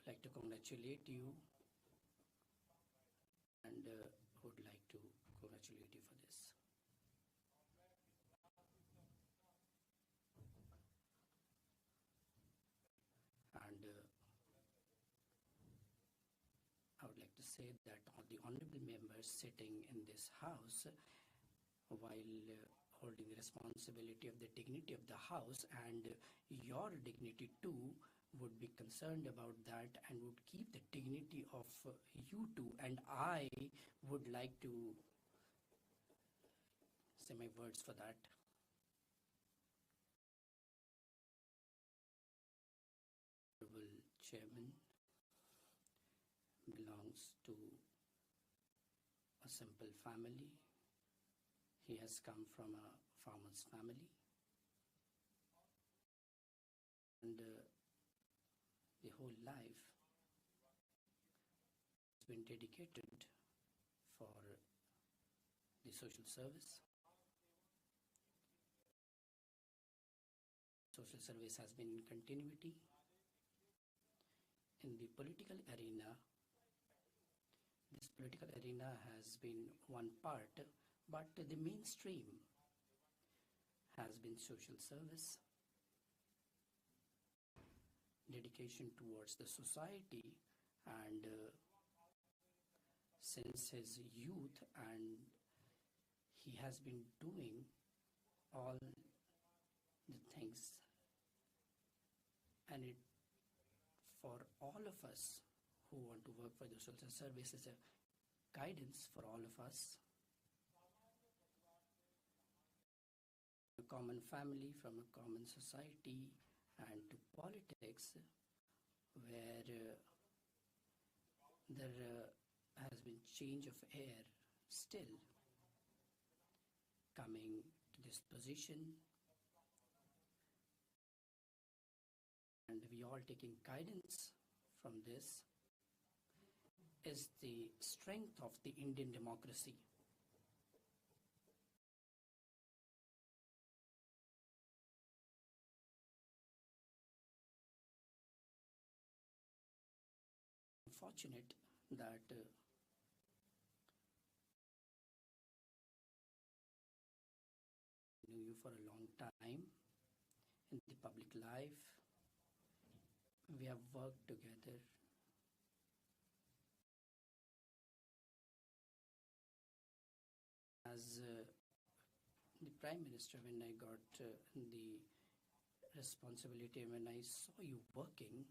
like to congratulate you and would like to congratulate you for this. And I would like to say that all the honorable members sitting in this house, while holding the responsibility of the dignity of the house and your dignity too, would be concerned about that and would keep the dignity of you two. And I would like to say my words for that. Honorable Chairman belongs to a simple family. He has come from a farmer's family. And the whole life has been dedicated for the social service. Social service has been in continuity. In the political arena, this political arena has been one part, but the mainstream has been social service, dedication towards the society, and since his youth, and he has been doing all the things, and it for all of us who want to work for the social service is a guidance for all of us. A common family, from a common society, and to politics, where there has been change of air still coming to this position, and we all taking guidance from this, is the strength of the Indian democracy. Fortunate that I knew you for a long time in the public life. We have worked together. As the Prime Minister, when I got the responsibility, when I saw you working,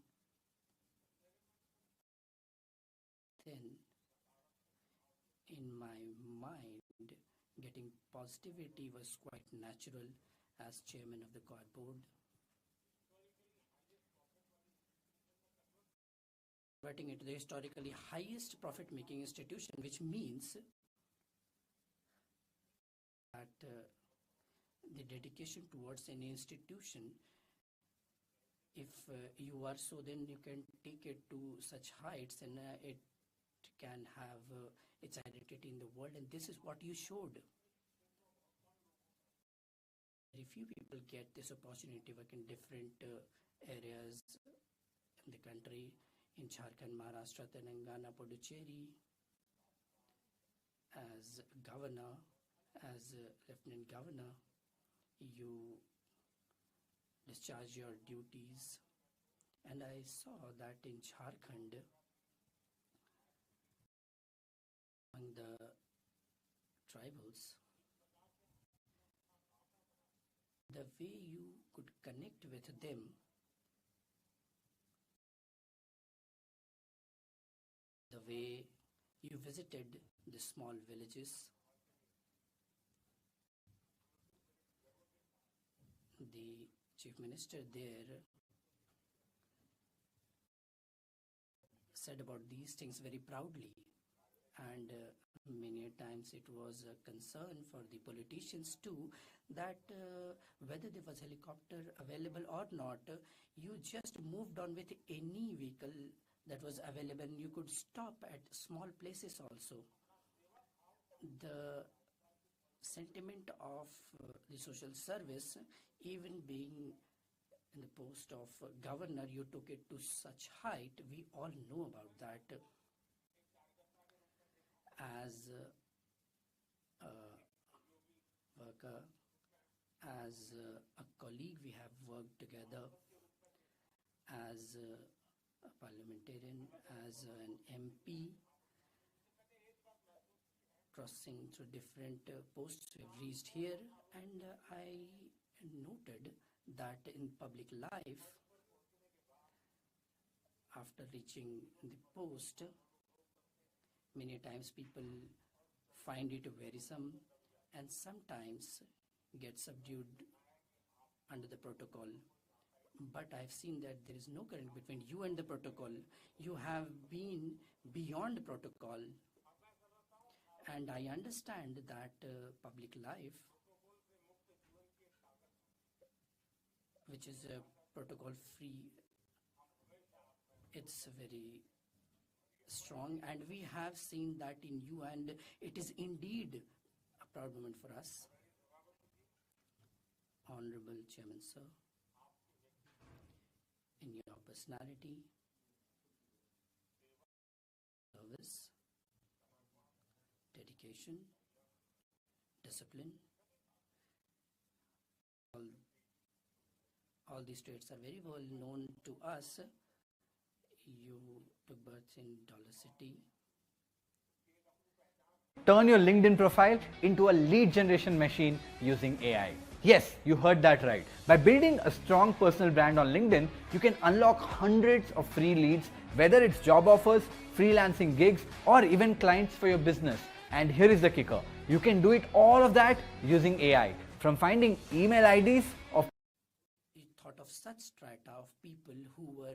then in my mind, getting positivity was quite natural as chairman of the COR board. Converting it to the historically highest profit-making institution, which means that the dedication towards any institution, if you are so, then you can take it to such heights, and it can have its identity in the world, and this is what you showed. Very few people get this opportunity to work in different areas in the country, in Jharkhand, Maharashtra, Telangana, Puducherry, as governor, as lieutenant governor, you discharge your duties. And I saw that in Jharkhand, among the tribals, the way you could connect with them, the way you visited the small villages, the chief minister there said about these things very proudly, and many a times it was a concern for the politicians too, that whether there was helicopter available or not, you just moved on with any vehicle that was available. You could stop at small places also. The sentiment of the social service, even being in the post of governor, you took it to such height. We all know about that. As a worker, as a colleague, we have worked together as a parliamentarian, as an MP, crossing through different posts we have reached here, and I noted that in public life, after reaching the post, many times people find it wearisome and sometimes get subdued under the protocol. But I've seen that there is no current between you and the protocol. You have been beyond protocol. And I understand that public life, which is protocol free, it's very strong, and we have seen that in you, and it is indeed a proud moment for us. Honorable Chairman, sir, in your personality, service, dedication, discipline, all these traits are very well known to us. You took birth in Dollar City. Turn your LinkedIn profile into a lead generation machine using AI. Yes, you heard that right. By building a strong personal brand on LinkedIn, you can unlock hundreds of free leads, whether it's job offers, freelancing gigs, or even clients for your business. And here is the kicker. You can do it all of that using AI. From finding email IDs of You thought of such strata of people who were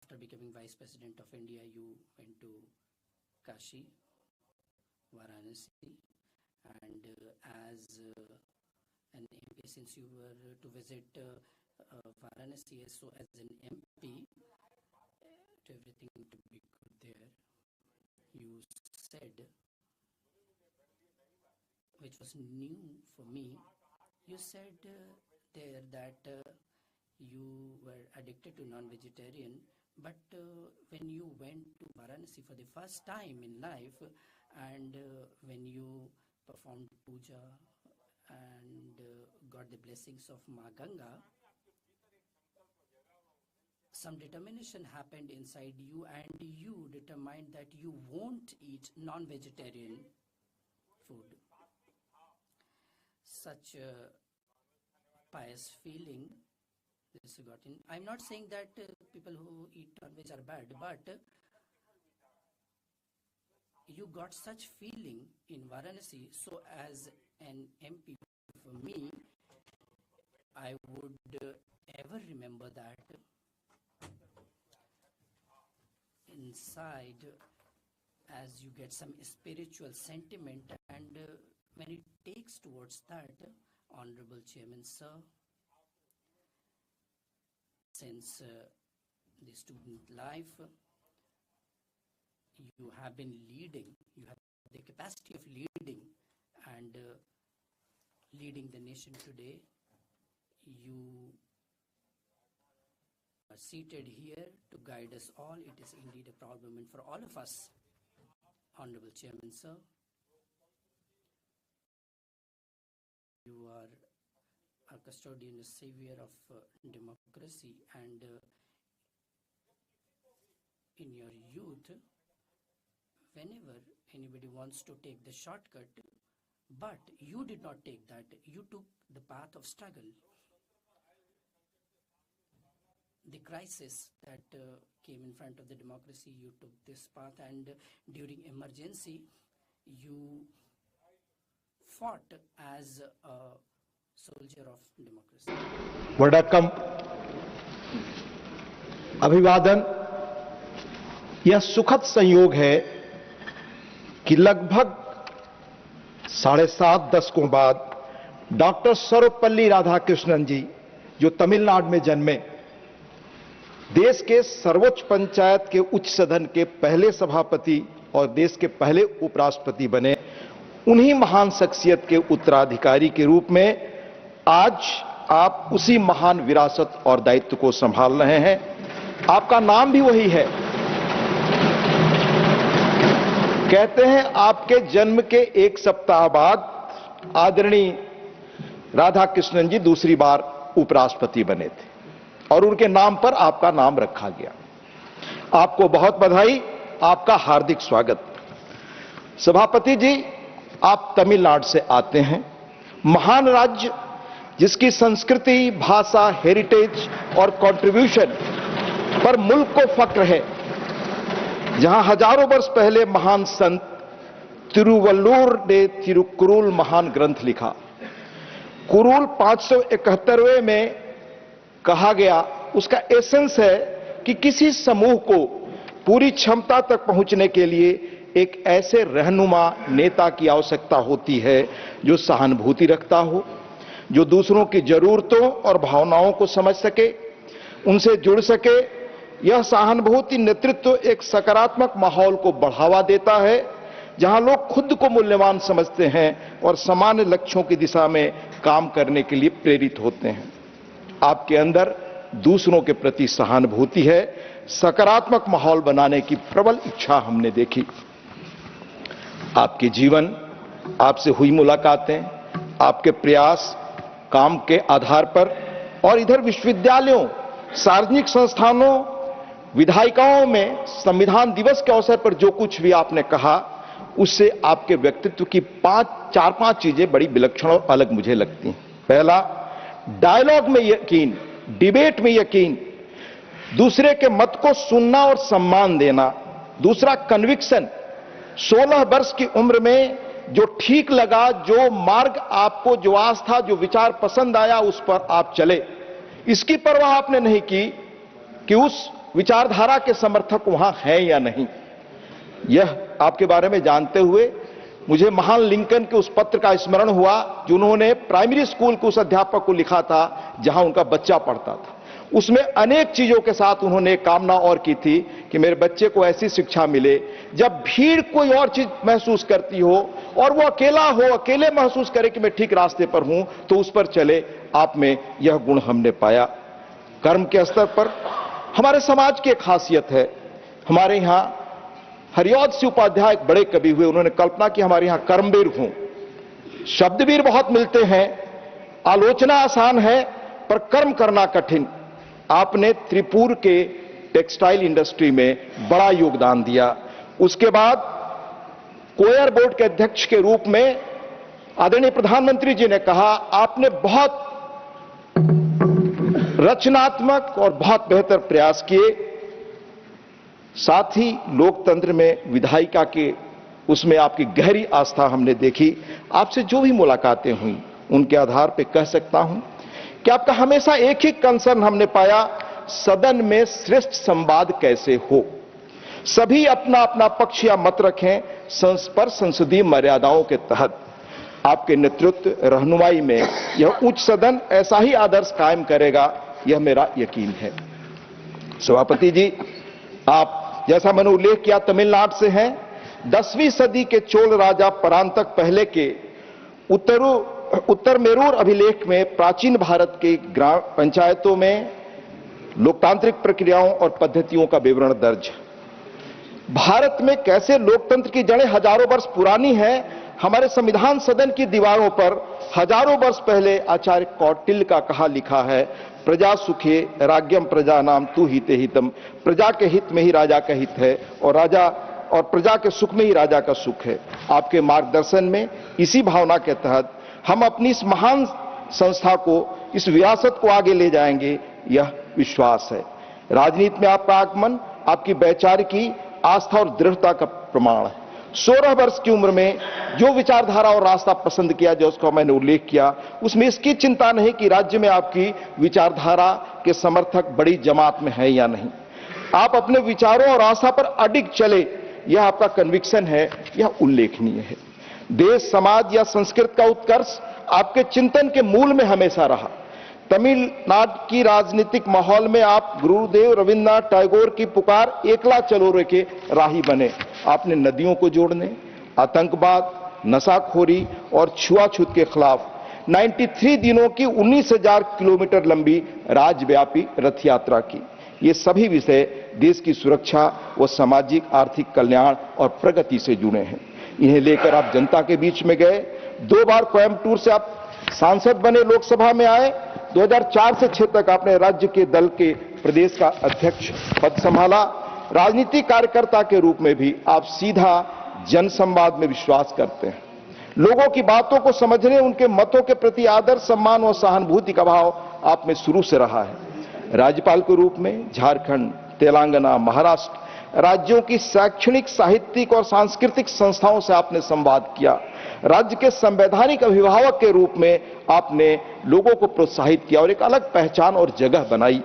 after becoming Vice President of India, you went to Kashi, Varanasi, and as an MP, since you were to visit Varanasi, so as an MP, to everything to be good there, you said, which was new for me, you said there that you were addicted to non-vegetarian, but when you went to Varanasi for the first time in life, and when you performed puja and got the blessings of Ma Ganga, some determination happened inside you, and you determined that you won't eat non-vegetarian food. such pious feeling this got in. I'm not saying that people who eat non-veg are bad, but you got such feeling in Varanasi. So as an MP for me, I would ever remember that inside, as you get some spiritual sentiment, and when it takes towards that, Honorable Chairman Sir, since the student life, you have been leading, you have the capacity of leading, and leading the nation today. You are seated here to guide us all. It is indeed a proud moment for all of us. Honorable Chairman Sir, you are a custodian, a savior of democracy, and in your youth, whenever anybody wants to take the shortcut, but you did not take that, you took the path of struggle. The crisis that came in front of the democracy, you took this path, and during emergency, you fought as a soldier of democracy. वड़क्कम, अभिवादन। यह सुखद संयोग है कि लगभग 7.5 दशकों बाद doctor Sarvepalli Radhakrishnan जी, जो तमिलनाडु में जन्मे, देश के सर्वोच्च पंचायत के उच्च सदन के पहले सभापति और देश के पहले उपराष्ट्रपति बने, उन्हीं महान शख्सियत के उत्तराधिकारी के रूप में आज आप उसी महान विरासत और दायित्व को संभाल रहे हैं। आपका नाम भी वही है। कहते हैं आपके जन्म के 1 सप्ताह बाद आदरणीय राधाकृष्णन जी दूसरी बार उपराष्ट्रपति बने थे और उनके नाम पर आपका नाम रखा गया। आपको बहुत बधाई, आपका हार्दिक स्वागत। सभापति जी, आप तमिलनाडु से आते हैं, महान राज्य जिसकी संस्कृति, भाषा, हेरिटेज और कंट्रीब्यूशन पर मुल्क को फक्र है, जहां हजारों वर्ष पहले महान संत तिरुवल्लुवर ने तिरुकुरुल महान ग्रंथ लिखा। कुरुल 571वें में कहा गया, उसका एसेंस है कि किसी समूह को पूरी क्षमता तक पहुंचने के लिए एक ऐसे रहनुमा नेता की आवश्यकता होती है जो सहानुभूति रखता हो, जो दूसरों की जरूरतों और भावनाओं को समझ सके, उनसे जुड़ सके। यह सहानुभूति नेतृत्व एक सकारात्मक माहौल को बढ़ावा देता है, जहां लोग खुद को मूल्यवान समझते हैं और सामान्य लक्ष्यों की दिशा में काम करने के लिए प्रेरित होते हैं। आपके अंदर दूसरों के प्रति सहानुभूति है, सकारात्मक माहौल बनाने की प्रबल इच्छा हमने देखी। आपके जीवन, आपसे हुई मुलाकातें, आपके प्रयास काम के आधार पर और इधर विश्वविद्यालयों, सार्वजनिक संस्थानों, विधायिकाओं में संविधान दिवस के अवसर पर जो कुछ भी आपने कहा, उससे आपके व्यक्तित्व की 4-5 चीजें बड़ी विलक्षण और अलग मुझे लगती हैं। पहला, डायलॉग में यकीन, डिबेट में यकीन, दूसरे के मत को सुनना और सम्मान देना। दूसरा, कन्विक्शन, 16 वर्ष की उम्र में जो ठीक लगा, जो मार्ग आपको, जो आस्था, जो विचार पसंद आया, उस पर आप चले। इसकी परवाह आपने नहीं की कि उस विचारधारा के समर्थक वहां हैं या नहीं। यह आपके बारे में जानते हुए मुझे महान लिंकन के उस पत्र का स्मरण हुआ जो उन्होंने प्राइमरी स्कूल के उस अध्यापक को लिखा था जहां उनका बच्चा पढ़ता था। उसमें अनेक चीजों के साथ उन्होंने एक कामना और की थी कि मेरे बच्चे को ऐसी शिक्षा मिले, जब भीड़ कोई और चीज महसूस करती हो और वो अकेला हो, अकेले महसूस करे कि मैं ठीक रास्ते पर हूं, तो उस पर चले। आप में यह गुण हमने पाया। कर्म के स्तर पर हमारे समाज की एक खासियत है। हमारे यहां हरिऔध सिंह उपाध्याय एक बड़े कवि हुए, उन्होंने कल्पना की हमारे यहां कर्मवीर हूं। शब्दवीर बहुत मिलते हैं, आलोचना आसान है पर कर्म करना कठिन। आपने त्रिपुर के टेक्सटाइल इंडस्ट्री में बड़ा योगदान दिया। उसके बाद कोयर बोर्ड के अध्यक्ष के रूप में आदरणीय प्रधानमंत्री जी ने कहा, आपने बहुत रचनात्मक और बहुत बेहतर प्रयास किए। साथ ही लोकतंत्र में विधायिका के उसमें आपकी गहरी आस्था हमने देखी। आपसे जो भी मुलाकातें हुई उनके आधार पर कह सकता हूं कि आपका हमेशा एक ही कंसर्न हमने पाया, सदन में श्रेष्ठ संवाद कैसे हो, सभी अपना अपना पक्ष या मत रखें, पर संसदीय मर्यादाओं के तहत। आपके नेतृत्व रहनुमाई में यह उच्च सदन ऐसा ही आदर्श कायम करेगा, यह मेरा यकीन है। सभापति जी, आप जैसा मैंने उल्लेख किया तमिलनाडु से हैं। 10वीं सदी के चोल राजा परांतक पहले के उत्तर मेरूर अभिलेख में प्राचीन भारत के ग्राम पंचायतों में लोकतांत्रिक प्रक्रियाओं और पद्धतियों का विवरण दर्ज है। भारत में कैसे लोकतंत्र की जड़ें हजारों वर्ष पुरानी है, हमारे संविधान सदन की दीवारों पर हजारों वर्ष पहले आचार्य कौटिल्य का कहा लिखा है, प्रजा सुखे राज्यम प्रजा नाम तू हिते हितम। प्रजा के हित में ही राजा का हित है और प्रजा के सुख में ही राजा का सुख है। आपके मार्गदर्शन में इसी भावना के तहत हम अपनी इस महान संस्था को, इस विरासत को आगे ले जाएंगे, यह विश्वास है। राजनीति में आपका आगमन आपकी वैचारिकी आस्था और दृढ़ता का प्रमाण है। 16 वर्ष की उम्र में जो विचारधारा और रास्ता पसंद किया, जो उसका मैंने उल्लेख किया, उसमें इसकी चिंता नहीं कि राज्य में आपकी विचारधारा के समर्थक बड़ी जमात में है या नहीं। आप अपने विचारों और आस्था पर अडिग चले, यह आपका कन्विक्शन है, यह उल्लेखनीय है। देश, समाज या संस्कृत का उत्कर्ष आपके चिंतन के मूल में हमेशा रहा। तमिलनाडु की राजनीतिक माहौल में आप गुरुदेव रविन्द्रनाथ टैगोर की पुकार एकला चलो रे के राही बने। आपने नदियों को जोड़ने, आतंकवाद, नशाखोरी और छुआछूत के खिलाफ 93 दिनों की 19,000 किलोमीटर लंबी राज्यव्यापी रथ यात्रा की। ये सभी विषय देश की सुरक्षा व सामाजिक आर्थिक कल्याण और प्रगति से जुड़े हैं। इन्हें लेकर आप जनता के बीच में गए। 2 बार कोयम्बटूर से आप सांसद बने, लोकसभा में आए। 2004 से 6 तक आपने राज्य के दल के प्रदेश का अध्यक्ष पद संभाला। राजनीतिक कार्यकर्ता के रूप में भी आप सीधा जनसंवाद में विश्वास करते हैं। लोगों की बातों को समझने, उनके मतों के प्रति आदर, सम्मान और सहानुभूति का भाव आप में शुरू से रहा है। राज्यपाल के रूप में झारखंड, तेलंगाना, महाराष्ट्र राज्यों की शैक्षणिक, साहित्यिक और सांस्कृतिक संस्थाओं से आपने संवाद किया। राज्य के संवैधानिक अभिभावक के रूप में आपने लोगों को प्रोत्साहित किया और एक अलग पहचान और जगह बनाई।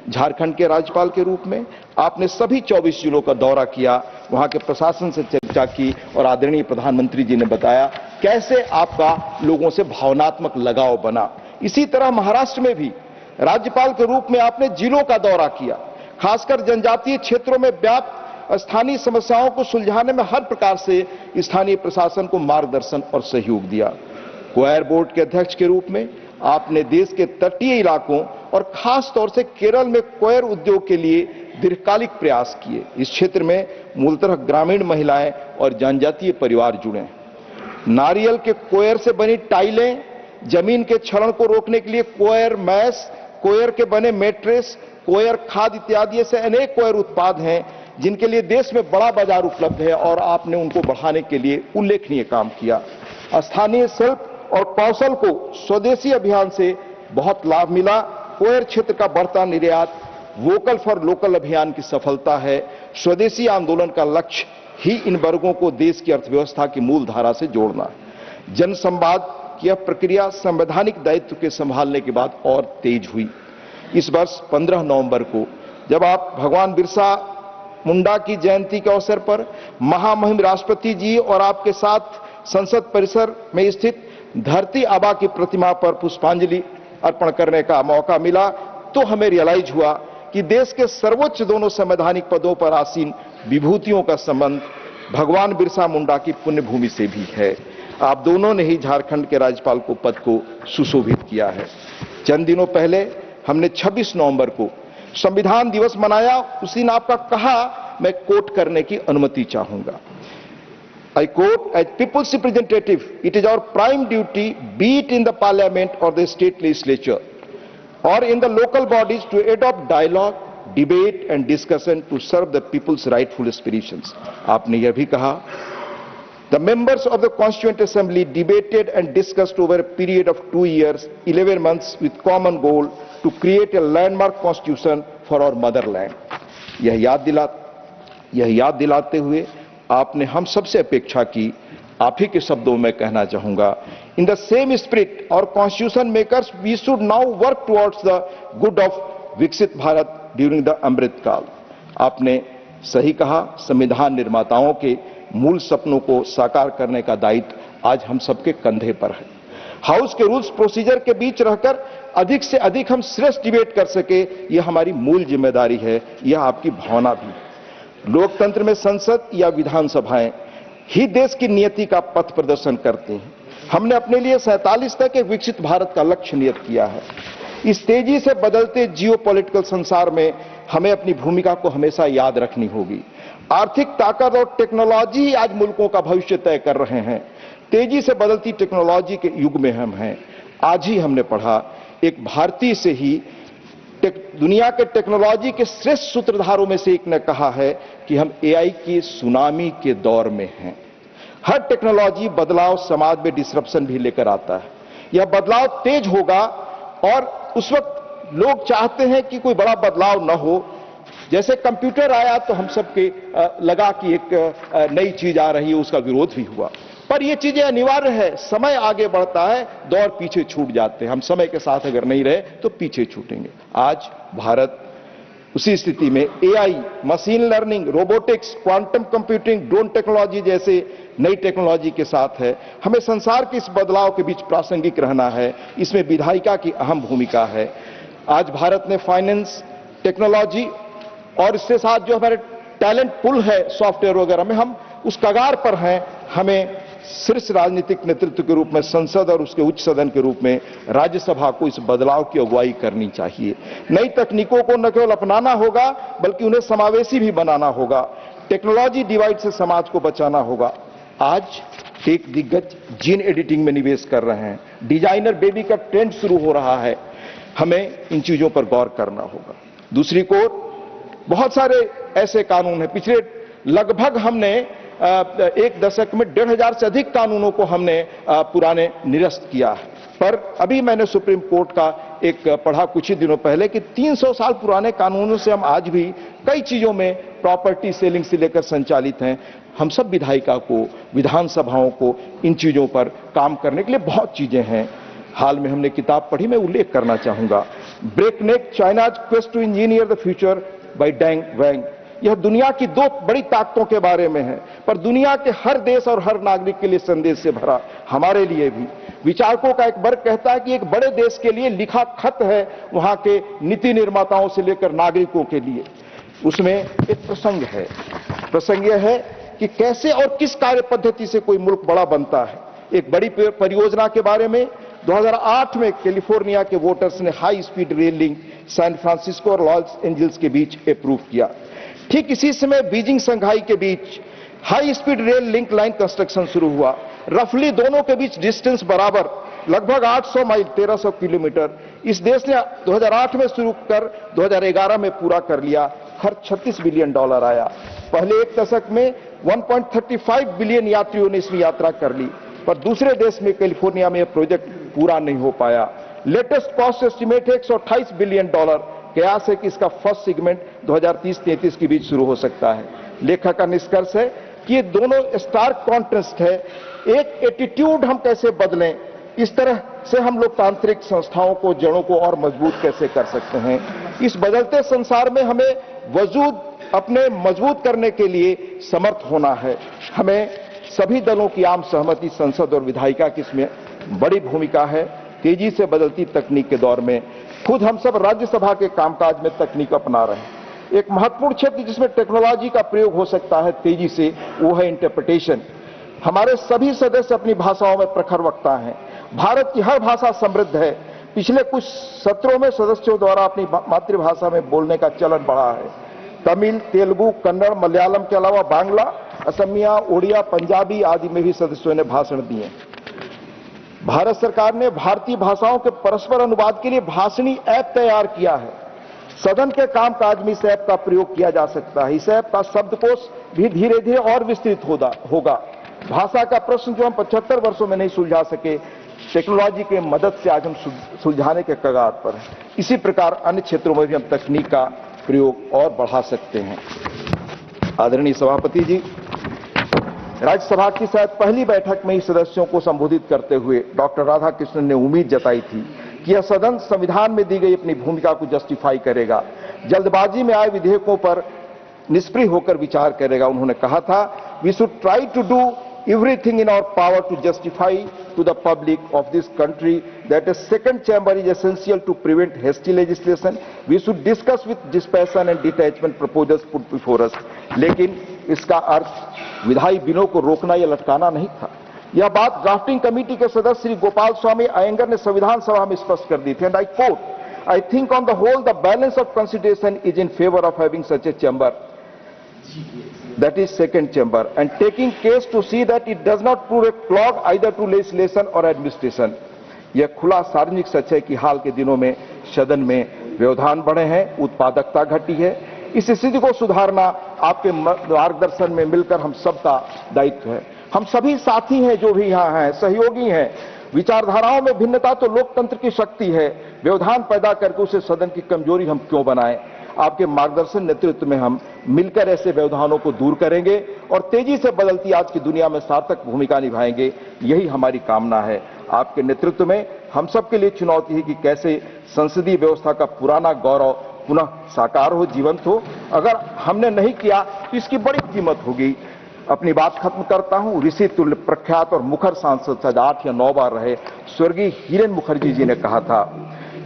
झारखंड के राज्यपाल के रूप में आपने सभी 24 जिलों का दौरा किया, वहां के प्रशासन से चर्चा की और आदरणीय प्रधानमंत्री जी ने बताया कैसे आपका लोगों से भावनात्मक लगाव बना। इसी तरह महाराष्ट्र में भी राज्यपाल के रूप में आपने जिलों का दौरा किया, खासकर जनजातीय क्षेत्रों में व्याप्त स्थानीय समस्याओं को सुलझाने में हर प्रकार से स्थानीय प्रशासन को मार्गदर्शन और सहयोग दिया। कोयर बोर्ड के अध्यक्ष के रूप में आपने देश के तटीय इलाकों और खास तौर से केरल में कोयर उद्योग के लिए दीर्घकालिक प्रयास किए। इस क्षेत्र में मूलतः ग्रामीण महिलाएं और जनजातीय परिवार जुड़े हैं। नारियल के कोयर से बनी टाइलें, जमीन के क्षरण को रोकने के लिए कोयर मैस, कोयर के बने मैट्रेस, कोयर खाद इत्यादि ऐसे अनेक कोयर उत्पाद हैं जिनके लिए देश में बड़ा बाजार उपलब्ध है और आपने उनको बढ़ाने के लिए उल्लेखनीय काम किया। स्थानीय शिल्प और कौशल को स्वदेशी अभियान से बहुत लाभ मिला। कोयर क्षेत्र का बढ़ता निर्यात वोकल फॉर लोकल अभियान की सफलता है। स्वदेशी आंदोलन का लक्ष्य ही इन वर्गों को देश की अर्थव्यवस्था की मूल धारा से जोड़ना। जनसंवाद की यह प्रक्रिया संवैधानिक दायित्व के संभालने के बाद और तेज हुई। इस वर्ष 15 नवंबर को जब आप भगवान बिरसा मुंडा की जयंती के अवसर पर महामहिम राष्ट्रपति जी और आपके साथ संसद परिसर में स्थित धरती आबा की प्रतिमा पर पुष्पांजलि अर्पण करने का मौका मिला, तो हमें रियलाइज हुआ कि देश के सर्वोच्च दोनों संवैधानिक पदों पर आसीन विभूतियों का संबंध भगवान बिरसा मुंडा की पुण्यभूमि से भी है। आप दोनों ने ही झारखंड के राज्यपाल को पद को सुशोभित किया है। चंद दिनों पहले हमने 26 नवंबर को संविधान दिवस मनाया। उस दिन आपका कहा मैं कोट करने की अनुमति चाहूंगा। I quote, as people's representative, it is our prime duty, be it in the parliament or the state legislature or in the local bodies, to adopt dialogue, debate and discussion to serve the people's rightful aspirations. आपने यह भी कहा The members of the Constituent Assembly debated and discussed over a period of 2 years, 11 months with common goal to create a landmark constitution for our motherland. यह याद दिलाते हुए आपने हम सबसे अपेक्षा की, आप ही के शब्दों में कहना चाहूंगा, in the same spirit our constitution makers we should now work towards the good of विकसित भारत during the अमृत काल. आपने सही कहा, संविधान निर्माताओं के मूल सपनों को साकार करने का दायित्व आज हम सबके कंधे पर है. हाउस के रूल्स प्रोसीजर के बीच रहकर अधिक से अधिक हम श्रेष्ठ डिबेट कर सके, यह हमारी मूल जिम्मेदारी है, यह आपकी भावना भी है. लोकतंत्र में संसद या विधानसभाएं ही देश की नियति का पथ प्रदर्शन करते हैं. हमने अपने लिए 47 तक एक विकसित भारत का लक्ष्य नियत किया है. इस तेजी से बदलते जियोपॉलिटिकल संसार में हमें अपनी भूमिका को हमेशा याद रखनी होगी. आर्थिक ताकत और टेक्नोलॉजी आज मुल्कों का भविष्य तय कर रहे हैं. तेजी से बदलती टेक्नोलॉजी के युग में हम हैं. आज ही हमने पढ़ा, एक भारतीय से ही दुनिया के टेक्नोलॉजी के श्रेष्ठ सूत्रधारों में से एक ने कहा है कि हम एआई की सुनामी के दौर में हैं. हर टेक्नोलॉजी बदलाव समाज में डिसरप्शन भी लेकर आता है. यह बदलाव तेज होगा और उस वक्त लोग चाहते हैं कि कोई बड़ा बदलाव न हो. जैसे कंप्यूटर आया तो हम सबके लगा कि एक नई चीज आ रही है, उसका विरोध भी हुआ. पर ये चीजें अनिवार्य है. समय आगे बढ़ता है, दौर पीछे छूट जाते हैं. हम समय के साथ अगर नहीं रहे तो पीछे छूटेंगे. आज भारत उसी स्थिति में AI, machine learning, robotics, quantum computing, drone technology जैसे नई टेक्नोलॉजी के साथ है. हमें संसार के इस बदलाव के बीच प्रासंगिक रहना है. इसमें विधायिका की अहम भूमिका है. आज भारत ने फाइनेंस, टेक्नोलॉजी और इसके साथ जो हमारे टैलेंट पुल है सॉफ्टवेयर वगैरह में, हम उस कगार पर हैं. हमें शीर्ष राजनीतिक नेतृत्व के रूप में संसद और उसके उच्च सदन के रूप में राज्यसभा को इस बदलाव की अगुवाई करनी चाहिए. नई तकनीकों को न केवल अपनाना होगा बल्कि उन्हें समावेशी भी बनाना होगा. टेक्नोलॉजी डिवाइड से समाज को बचाना होगा. आज टेक दिग्गज जीन एडिटिंग में निवेश कर रहे हैं. डिजाइनर बेबी का ट्रेंड शुरू हो रहा है. हमें इन चीजों पर गौर करना होगा. दूसरी ओर बहुत सारे ऐसे कानून हैं. पिछले लगभग हमने एक दशक में 1,500 से अधिक कानूनों को हमने पुराने निरस्त किया है. पर अभी मैंने सुप्रीम कोर्ट का एक पढ़ा कुछ ही दिनों पहले कि 300 साल पुराने कानूनों से हम आज भी कई चीजों में प्रॉपर्टी सेलिंग से लेकर संचालित हैं. हम सब विधायिका को, विधानसभाओं को इन चीजों पर काम करने के लिए बहुत चीजें हैं. हाल में हमने किताब पढ़ी, मैं उल्लेख करना चाहूंगा, breakneck China's quest to engineer the future by Dan Wang. यह दुनिया की दो बड़ी ताकतों के बारे में है, पर दुनिया के हर देश और हर नागरिक के लिए संदेश से भरा. हमारे लिए भी विचारकों का एक वर्ग कहता है कि एक बड़े देश के लिए लिखा खत है वहां के नीति निर्माताओं से लेकर नागरिकों के लिए. उसमें एक प्रसंग है. प्रसंग यह है कि कैसे और किस कार्य पद्धति से कोई मुल्क बड़ा बनता है. एक बड़ी परियोजना के बारे में 2008 में कैलिफोर्निया के वोटर्स ने high speed rail link San Francisco और लॉस एंजल्स के बीच अप्रूव किया. ठीक इसी समय बीजिंग संघाई के बीच high speed rail link line construction शुरू हुआ. रफली दोनों के बीच डिस्टेंस बराबर, लगभग 800 माइल, 1300 किलोमीटर. इस देश ने 2008 में शुरू कर 2011 में पूरा कर लिया. खर्च $36 बिलियन आया. पहले एक दशक में 1.35 बिलियन यात्रियों ने इसमें यात्रा कर ली. पर दूसरे देश में कैलिफोर्निया में यह प्रोजेक्ट पूरा नहीं हो पाया. लेटेस्ट कॉस्ट एस्टिमेट है $128 बिलियन. कयास है कि इसका फर्स्ट सेगमेंट 2030-33 के बीच शुरू हो सकता है. लेखक का निष्कर्ष है कि ये दोनों स्टार्क कॉन्ट्रास्ट है. एक एटीट्यूड हम कैसे बदलें, इस तरह से हम लोकतांत्रिक संस्थाओं को, जड़ों को और मजबूत कैसे कर सकते हैं. इस बदलते संसार में हमें वजूद अपने मजबूत करने के लिए समर्थ होना है. हमें सभी दलों की आम सहमति, संसद और विधायिका की इसमें बड़ी भूमिका है. तेजी से बदलती तकनीक के दौर में खुद हम सब राज्यसभा के कामकाज में तकनीक अपना रहे हैं. एक महत्वपूर्ण क्षेत्र जिसमें टेक्नोलॉजी का प्रयोग हो सकता है तेजी से, वो है इंटरप्रिटेशन. हमारे सभी सदस्य अपनी भाषाओं में प्रखर वक्ता हैं. भारत की हर भाषा समृद्ध है. पिछले कुछ सत्रों में सदस्यों द्वारा अपनी मातृभाषा में बोलने का चलन बढ़ा है. तमिल, तेलुगु, कन्नड़, मलयालम के अलावा बांग्ला, असमिया, ओडिया, पंजाबी आदि में भी सदस्यों ने भाषण दिए. भारत सरकार ने भारतीय भाषाओं के परस्पर अनुवाद के लिए भाषणी ऐप तैयार किया है. सदन के कामकाज में इस ऐप का प्रयोग किया जा सकता है. इस ऐप का शब्दकोश भी धीरे धीरे और विस्तृत होगा. भाषा का प्रश्न जो हम 75 वर्षों में नहीं सुलझा सके, टेक्नोलॉजी के मदद से आज हम सुलझाने के कगार पर हैं। इसी प्रकार अन्य क्षेत्रों में भी हम तकनीक का प्रयोग और बढ़ा सकते हैं। आदरणीय सभापति जी, राज्यसभा की शायद पहली बैठक में ही सदस्यों को संबोधित करते हुए डॉक्टर राधाकृष्णन ने उम्मीद जताई थी कि यह सदन संविधान में दी गई अपनी भूमिका को जस्टिफाई करेगा, जल्दबाजी में आए विधेयकों पर निष्क्रिय होकर विचार करेगा। उन्होंने कहा था, we should try to do everything in our power to justify to the public of this country that a second chamber is essential to prevent hasty legislation. We should discuss with dispassion and detachment proposals put before us. लेकिन इसका अर्थ विधायी बिलों को रोकना या लटकाना नहीं था। यह बात ड्राफ्टिंग कमेटी के सदस्य श्री गोपाल स्वामी अयंगर ने संविधान सभा में स्पष्ट कर दी थी, and I quote, I think on the whole the balance of consideration is in favor of having such a chamber, that is second chamber, and taking case to see that it does not prove a clog either to legislation or administration. यह खुला सार्वजनिक सच है कि हाल के दिनों में सदन में व्यवधान बढ़े हैं, उत्पादकता घटी है। इस स्थिति को सुधारना आपके मार्गदर्शन में मिलकर हम सबका दायित्व है। हम सभी साथी हैं जो भी यहाँ हैं, सहयोगी हैं। विचारधाराओं में भिन्नता तो लोकतंत्र की शक्ति है, व्यवधान पैदा करके उसे सदन की कमजोरी हम क्यों बनाएं। आपके मार्गदर्शन नेतृत्व में हम मिलकर ऐसे व्यवधानों को दूर करेंगे और तेजी से बदलती आज की दुनिया में सार्थक भूमिका निभाएंगे, यही हमारी कामना है। आपके नेतृत्व में हम सबके लिए चुनौती है कि कैसे संसदीय व्यवस्था का पुराना गौरव पुनः साकार हो, जीवंत हो। अगर हमने नहीं किया तो इसकी बड़ी कीमत होगी। अपनी बात खत्म करता हूं। ऋषि तुल्य प्रख्यात और मुखर सांसद शायद 8 या 9 बार रहे स्वर्गीय हिरेन मुखर्जी जी ने कहा था,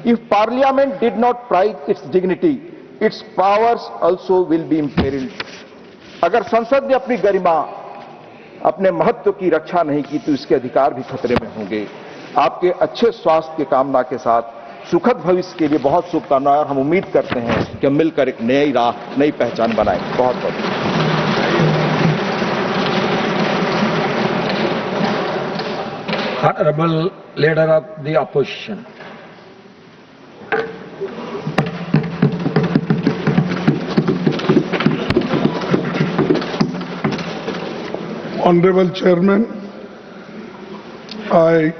if parliament did not pride it's dignity, its powers also will be imperiled. अगर संसद ने अपनी गरिमा, अपने महत्व की रक्षा नहीं की तो इसके अधिकार भी खतरे में होंगे। आपके अच्छे स्वास्थ्य की कामना के साथ सुखद भविष्य के लिए बहुत शुभकामनाएं, और हम उम्मीद करते हैं कि हम मिलकर एक नई राह, नई पहचान बनाएं। बहुत बहुत Honorable Leader of the Opposition. Honorable Chairman, I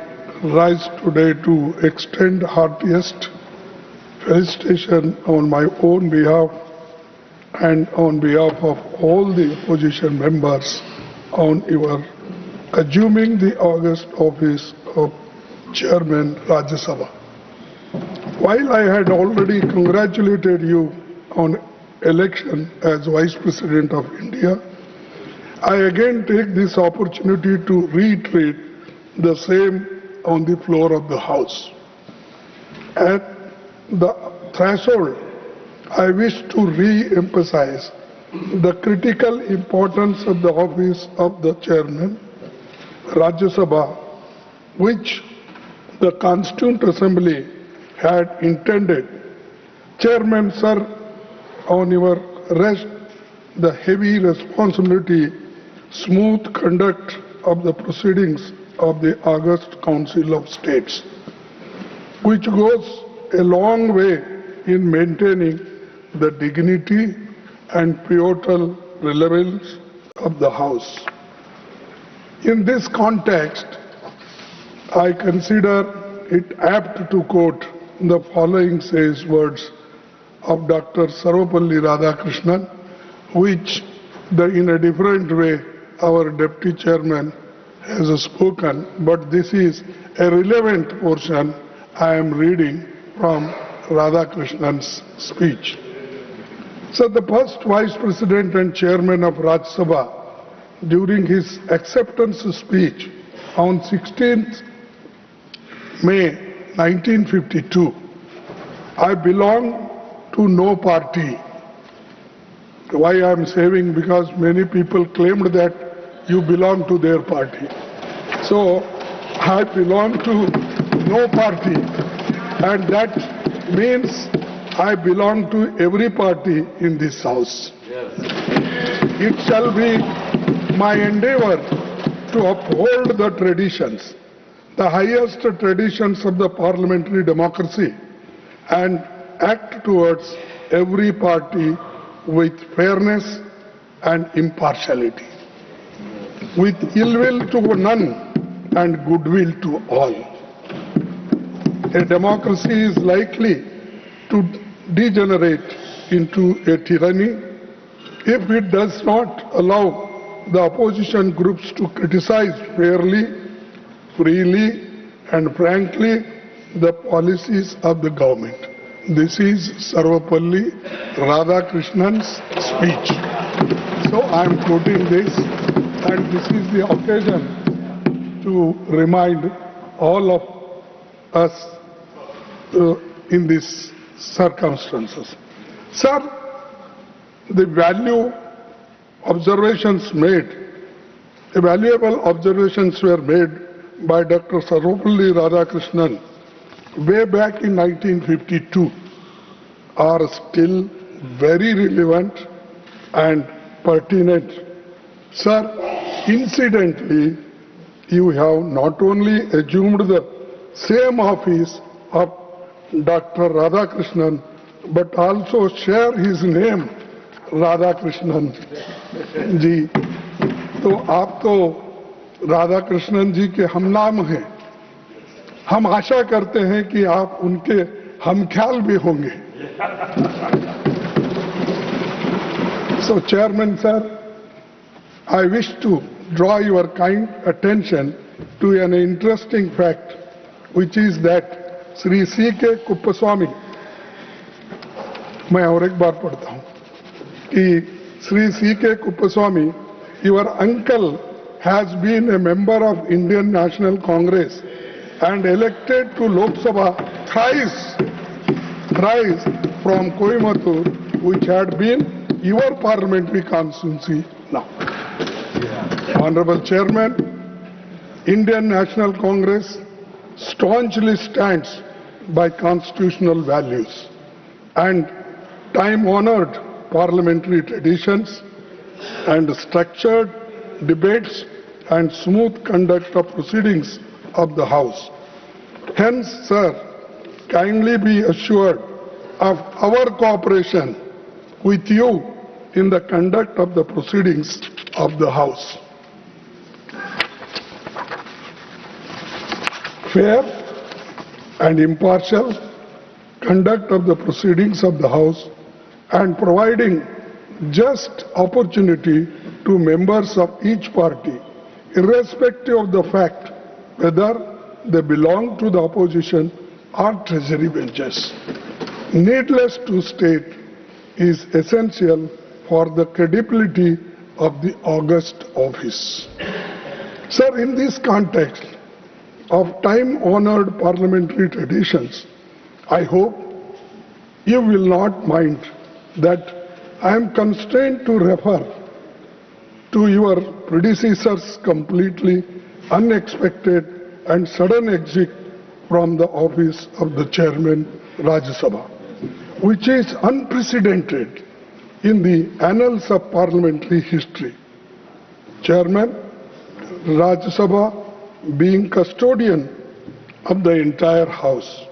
rise today to extend heartiest felicitation on my own behalf and on behalf of all the opposition members on your assuming the august office of Chairman Rajya Sabha. While I had already congratulated you on election as Vice President of India, I again take this opportunity to reiterate the same on the floor of the House. At the threshold, I wish to re-emphasize the critical importance of the office of the Chairman, Rajya Sabha, which the Constituent Assembly had intended. Chairman, sir, on your rest the heavy responsibility smooth conduct of the proceedings of the August Council of States, which goes a long way in maintaining the dignity and pivotal relevance of the House. In this context, I consider it apt to quote the following sage words of Dr. Sarvapalli Radhakrishnan, which in a different way our Deputy Chairman has spoken, but this is a relevant portion I am reading from Radhakrishnan's speech. So the first Vice President and Chairman of Rajya Sabha, during his acceptance speech on 16th May 1952, I belong to no party. Why I am saying? Because many people claimed that you belong to their party. So I belong to no party, and that means I belong to every party in this House. Yes. It shall be my endeavor to uphold the traditions, the highest traditions of the parliamentary democracy, and act towards every party with fairness and impartiality. with ill will to none and goodwill to all. A democracy is likely to degenerate into a tyranny if it does not allow the opposition groups to criticize fairly, freely and frankly the policies of the government. This is Sarvapalli Radhakrishnan's speech. So I am quoting this, and this is the occasion to remind all of us in these circumstances. Sir, the valuable observations were made by Dr. Sarvapalli Radhakrishnan way back in 1952 are still very relevant and pertinent. Sir, incidentally, you have not only assumed the same office of Dr. Radhakrishnan, but also share his name, Radhakrishnan जी. तो आप तो राधाकृष्णन जी के हमनाम हैं. हम आशा करते हैं कि आप उनके हमख्याल भी होंगे. So, Chairman sir, I wish to draw your kind attention to an interesting fact, which is that Sri C.K. Kuppaswamy, मैं और एक बार पढ़ता हूं कि Sri C.K. Kuppaswamy, your uncle has been a member of Indian National Congress and elected to Lok Sabha thrice from Coimbatore, which had been your parliamentary constituency now. Honorable Chairman, Indian National Congress staunchly stands by constitutional values and time-honored parliamentary traditions and structured debates and smooth conduct of proceedings of the House. Hence, sir, kindly be assured of our cooperation with you in the conduct of the proceedings of the House. Fair and impartial conduct of the proceedings of the House and providing just opportunity to members of each party, irrespective of the fact whether they belong to the opposition or treasury benches. Needless to state, is essential for the credibility of the august office. Sir, in this context of time-honored parliamentary traditions, I hope you will not mind that I am constrained to refer to your predecessor's completely unexpected and sudden exit from the office of the chairman, Rajya Sabha, which is unprecedented in the annals of parliamentary history. Chairman, Rajya Sabha, being custodian of the entire House,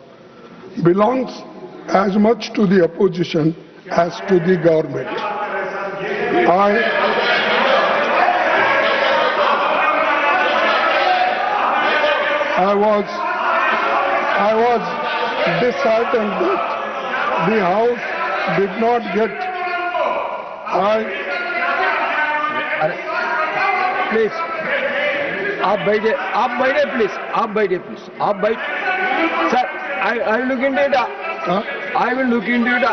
belongs as much to the opposition as to the government. I was disheartened that the House did not get. Please, आप बैठे please, आप बैठे. Sir, I will look into it. I will look into it. I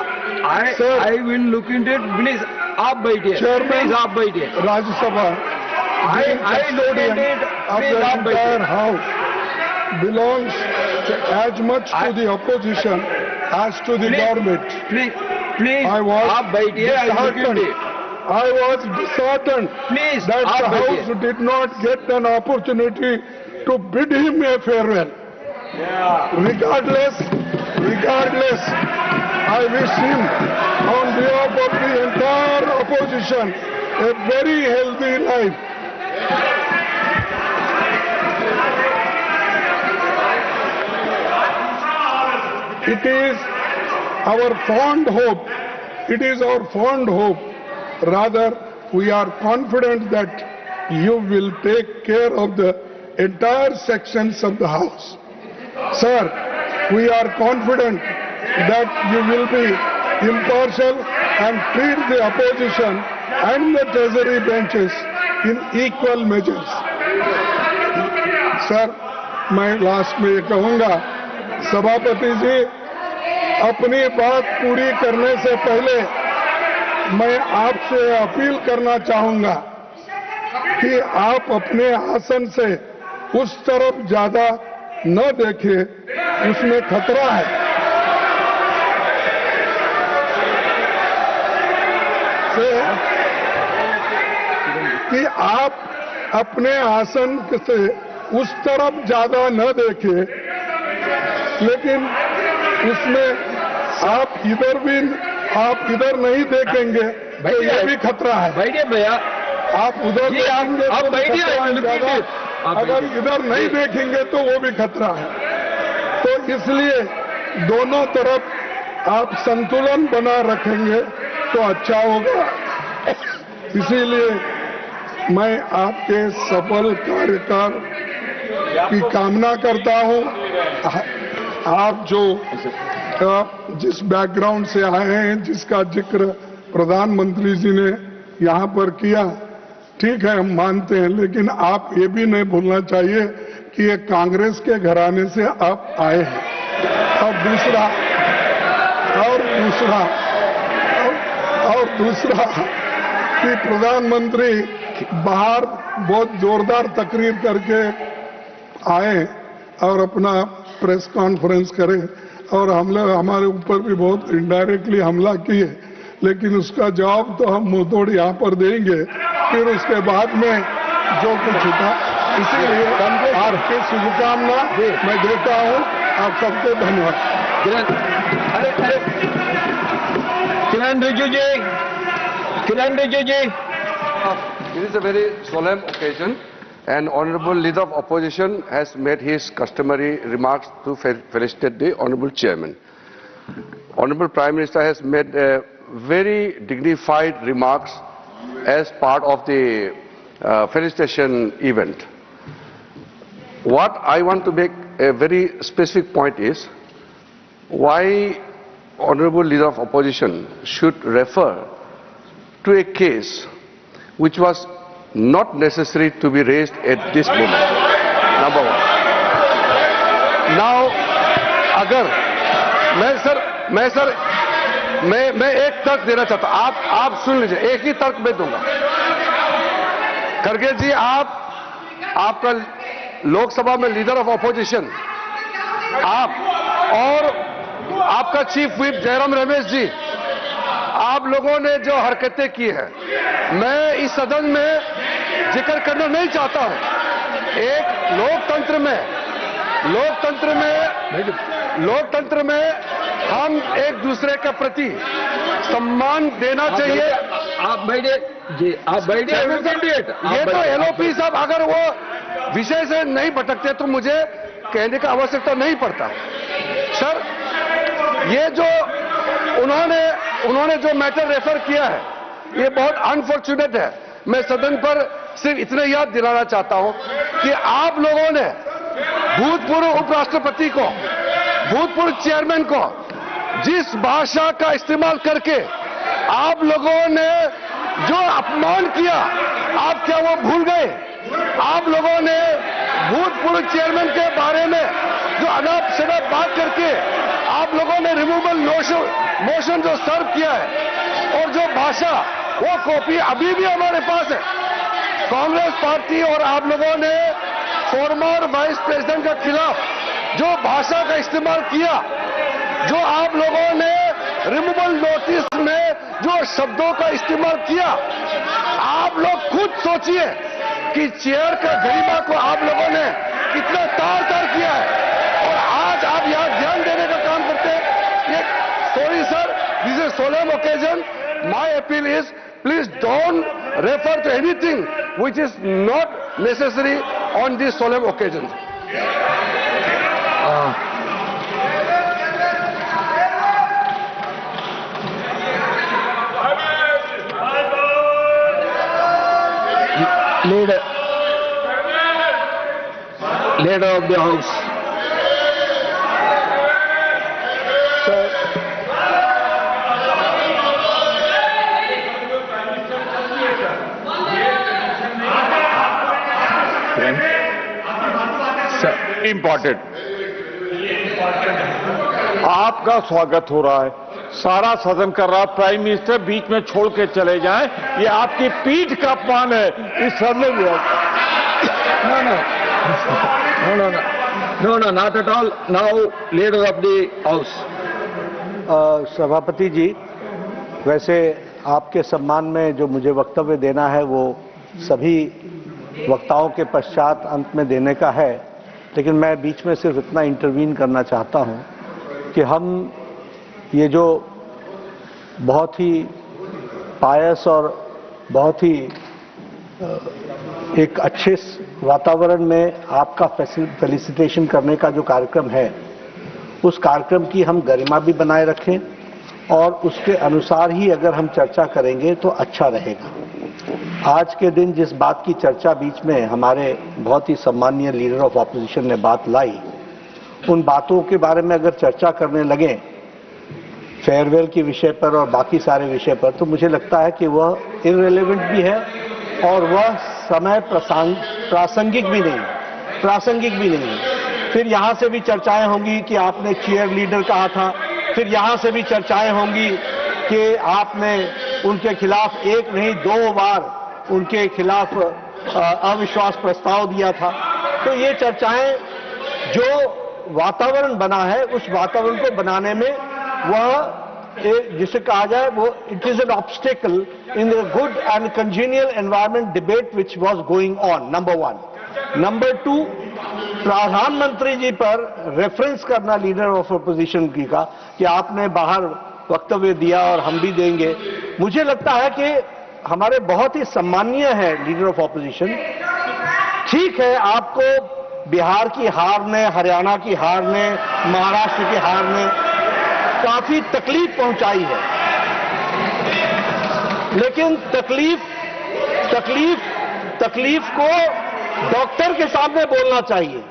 will look into it. Please, आप बैठे. Chairman, आप बैठे. Rajya Sabha, I look into it. of Please, the आप entire बैठे. House belongs as much to the opposition as to the government. Please, I was आप बैठिए. I look into it. I was disheartened Please, that आप the बैठिए. House did not get an opportunity to bid him a farewell. Regardless, I wish him, on behalf of the entire opposition, a very healthy life. It is our fond hope, rather we are confident that you will take care of the entire sections of the House. Sir, we are confident that you will be impartial and treat the opposition and the treasury benches in equal measures. Sir, मैं last में ये कहूंगा, सभापति जी, अपनी बात पूरी करने से पहले मैं आपसे अपील करना चाहूंगा कि आप अपने आसन से उस तरफ ज्यादा न देखें, उसमें खतरा है। कि आप अपने आसन से उस तरफ ज्यादा न देखें, लेकिन उसमें आप इधर नहीं देखेंगे तो ये भी खतरा है। बैठिए भैया, आप उधर देखेंगे आप तो बैठिए, खतरा है ज्यादा, अगर इधर नहीं देखेंगे तो वो भी खतरा है। तो इसलिए दोनों तरफ आप संतुलन बना रखेंगे तो अच्छा होगा। इसीलिए मैं आपके सफल कार्यकाल की कामना करता हूं। आप जो जिस बैकग्राउंड से आए हैं, जिसका जिक्र प्रधानमंत्री जी ने यहाँ पर किया, ठीक है, हम मानते हैं, लेकिन आप ये भी नहीं भूलना चाहिए कि ये कांग्रेस के घराने से आप आए हैं। और दूसरा कि प्रधानमंत्री बाहर बहुत जोरदार तकरीर करके आए और अपना प्रेस कॉन्फ्रेंस करें और हमारे ऊपर भी बहुत इनडायरेक्टली हमला किए, लेकिन उसका जवाब तो हम मुंहतोड़ यहाँ पर देंगे फिर उसके बाद में जो कुछ था। इसीलिए आपकी शुभकामना मैं देता हूँ। आप सबको धन्यवाद। किरण रिजिजू जी। It is a very solemn occasion, and Honorable Leader of Opposition has made his customary remarks to felicitate the Honorable Chairman. Honorable Prime Minister has made very dignified remarks as part of the felicitation event. What I want to make a very specific point is why Honorable Leader of Opposition should refer to a case which was not necessary to be raised at this moment. Number one. Now, अगर मैं एक तर्क देना चाहता हूं, आप सुन लीजिए, एक ही तर्क मैं दूंगा। खड़गे जी, आपका लोकसभा में लीडर ऑफ ऑपोजिशन, आप और आपका चीफ व्हिप जयराम रमेश जी, आप लोगों ने जो हरकतें की हैं, मैं इस सदन में जिक्र करना नहीं चाहता हूं। एक लोकतंत्र में हम एक दूसरे के प्रति सम्मान देना चाहिए। आप बैठिए जी, आप बैठिए। ये तो एलओपी साहब अगर वो विषय से नहीं भटकते तो मुझे कहने का आवश्यकता नहीं पड़ता। सर, ये जो उन्होंने जो मैटर रेफर किया है, ये बहुत अनफॉर्चुनेट है। मैं सदन पर सिर्फ इतने याद दिलाना चाहता हूं कि आप लोगों ने भूतपूर्व उपराष्ट्रपति को, भूतपूर्व चेयरमैन को जिस भाषा का इस्तेमाल करके आप लोगों ने जो अपमान किया, आप क्या वो भूल गए? आप लोगों ने भूतपूर्व चेयरमैन के बारे में जो अनाप शनाप बात करके आप लोगों ने रिमूवल मोशन जो सर्व किया है, और जो भाषा, वो कॉपी अभी भी हमारे पास है। कांग्रेस पार्टी और आप लोगों ने फॉर्मर वाइस प्रेसिडेंट के खिलाफ जो भाषा का इस्तेमाल किया, जो आप लोगों ने रिमूवल नोटिस में जो शब्दों का इस्तेमाल किया, आप लोग खुद सोचिए कि चेयर का गरिमा को आप लोगों ने कितना तार किया है, और आज आप यहां ध्यान देने का काम करते हैं। Sorry sir, this is a solemn occasion. My appeal is, please don't refer to anything which is not necessary on this solemn occasion. Leader of the House. Important आपका स्वागत हो रहा है, सारा सदन कर रहा है, प्राइम मिनिस्टर बीच में छोड़ के चले जाएं, ये आपकी पीठ का अपमान है इस सदन में। No, not at all. Now, leader of the House. सभापति जी, वैसे आपके सम्मान में जो मुझे वक्तव्य देना है वो सभी वक्ताओं के पश्चात अंत में देने का है, लेकिन मैं बीच में सिर्फ इतना इंटरवीन करना चाहता हूं कि हम ये जो बहुत ही पायस और बहुत ही एक अच्छे वातावरण में आपका फेलिसिटेशन करने का जो कार्यक्रम है, उस कार्यक्रम की हम गरिमा भी बनाए रखें और उसके अनुसार ही अगर हम चर्चा करेंगे तो अच्छा रहेगा। आज के दिन जिस बात की चर्चा बीच में हमारे बहुत ही सम्मानीय लीडर ऑफ ऑपोजिशन ने बात लाई, उन बातों के बारे में अगर चर्चा करने लगे फेयरवेल के विषय पर और बाकी सारे विषय पर, तो मुझे लगता है कि वह इररिलेवेंट भी है और वह समय प्रासंगिक भी नहीं। फिर यहाँ से भी चर्चाएं होंगी कि आपने चीयर लीडर कहा था, फिर यहाँ से भी चर्चाएं होंगी कि आपने उनके खिलाफ एक नहीं 2 बार उनके खिलाफ अविश्वास प्रस्ताव दिया था। तो ये चर्चाएं, जो वातावरण बना है उस वातावरण को बनाने में वह जिसे कहा जाए वो it is an obstacle in the good and congenial environment debate which was going on, number 1। Number 2, प्रधानमंत्री जी पर रेफरेंस करना लीडर ऑफ अपोजिशन की का कि आपने बाहर वक्तव्य दिया और हम भी देंगे। मुझे लगता है कि हमारे बहुत ही सम्मानीय है लीडर ऑफ ऑपोजिशन। ठीक है, आपको बिहार की हार ने, हरियाणा की हार ने, महाराष्ट्र की हार ने काफी तकलीफ पहुंचाई है, लेकिन तकलीफ को डॉक्टर के सामने बोलना चाहिए।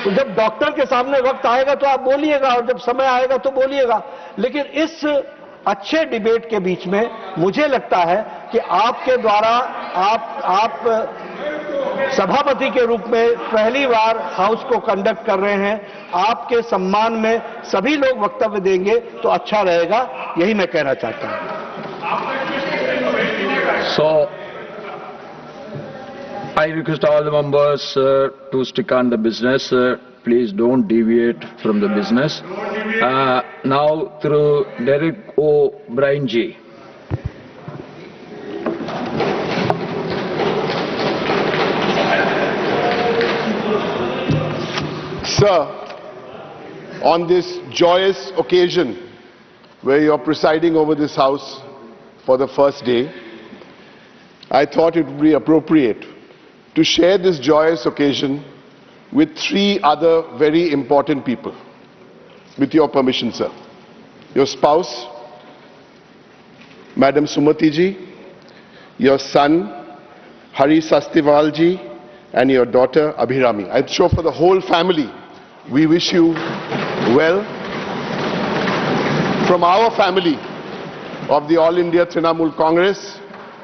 तो जब डॉक्टर के सामने वक्त आएगा तो आप बोलिएगा और जब समय आएगा तो बोलिएगा, लेकिन इस अच्छे डिबेट के बीच में मुझे लगता है कि आपके द्वारा आप सभापति के रूप में पहली बार हाउस को कंडक्ट कर रहे हैं, आपके सम्मान में सभी लोग वक्तव्य देंगे तो अच्छा रहेगा, यही मैं कहना चाहता हूं। So, I request all the members to stick on the business. Please don't deviate from the business. Now through Derek O'Brien ji. Sir, on this joyous occasion where you're presiding over this house for the first day, I thought it would be appropriate to share this joyous occasion with 3 other very important people. With your permission, sir. Your spouse, Madam Sumati ji, your son, Hari Sastiwal ji, and your daughter, Abhirami. I'm sure for the whole family, we wish you well. From our family of the All India Trinamool Congress,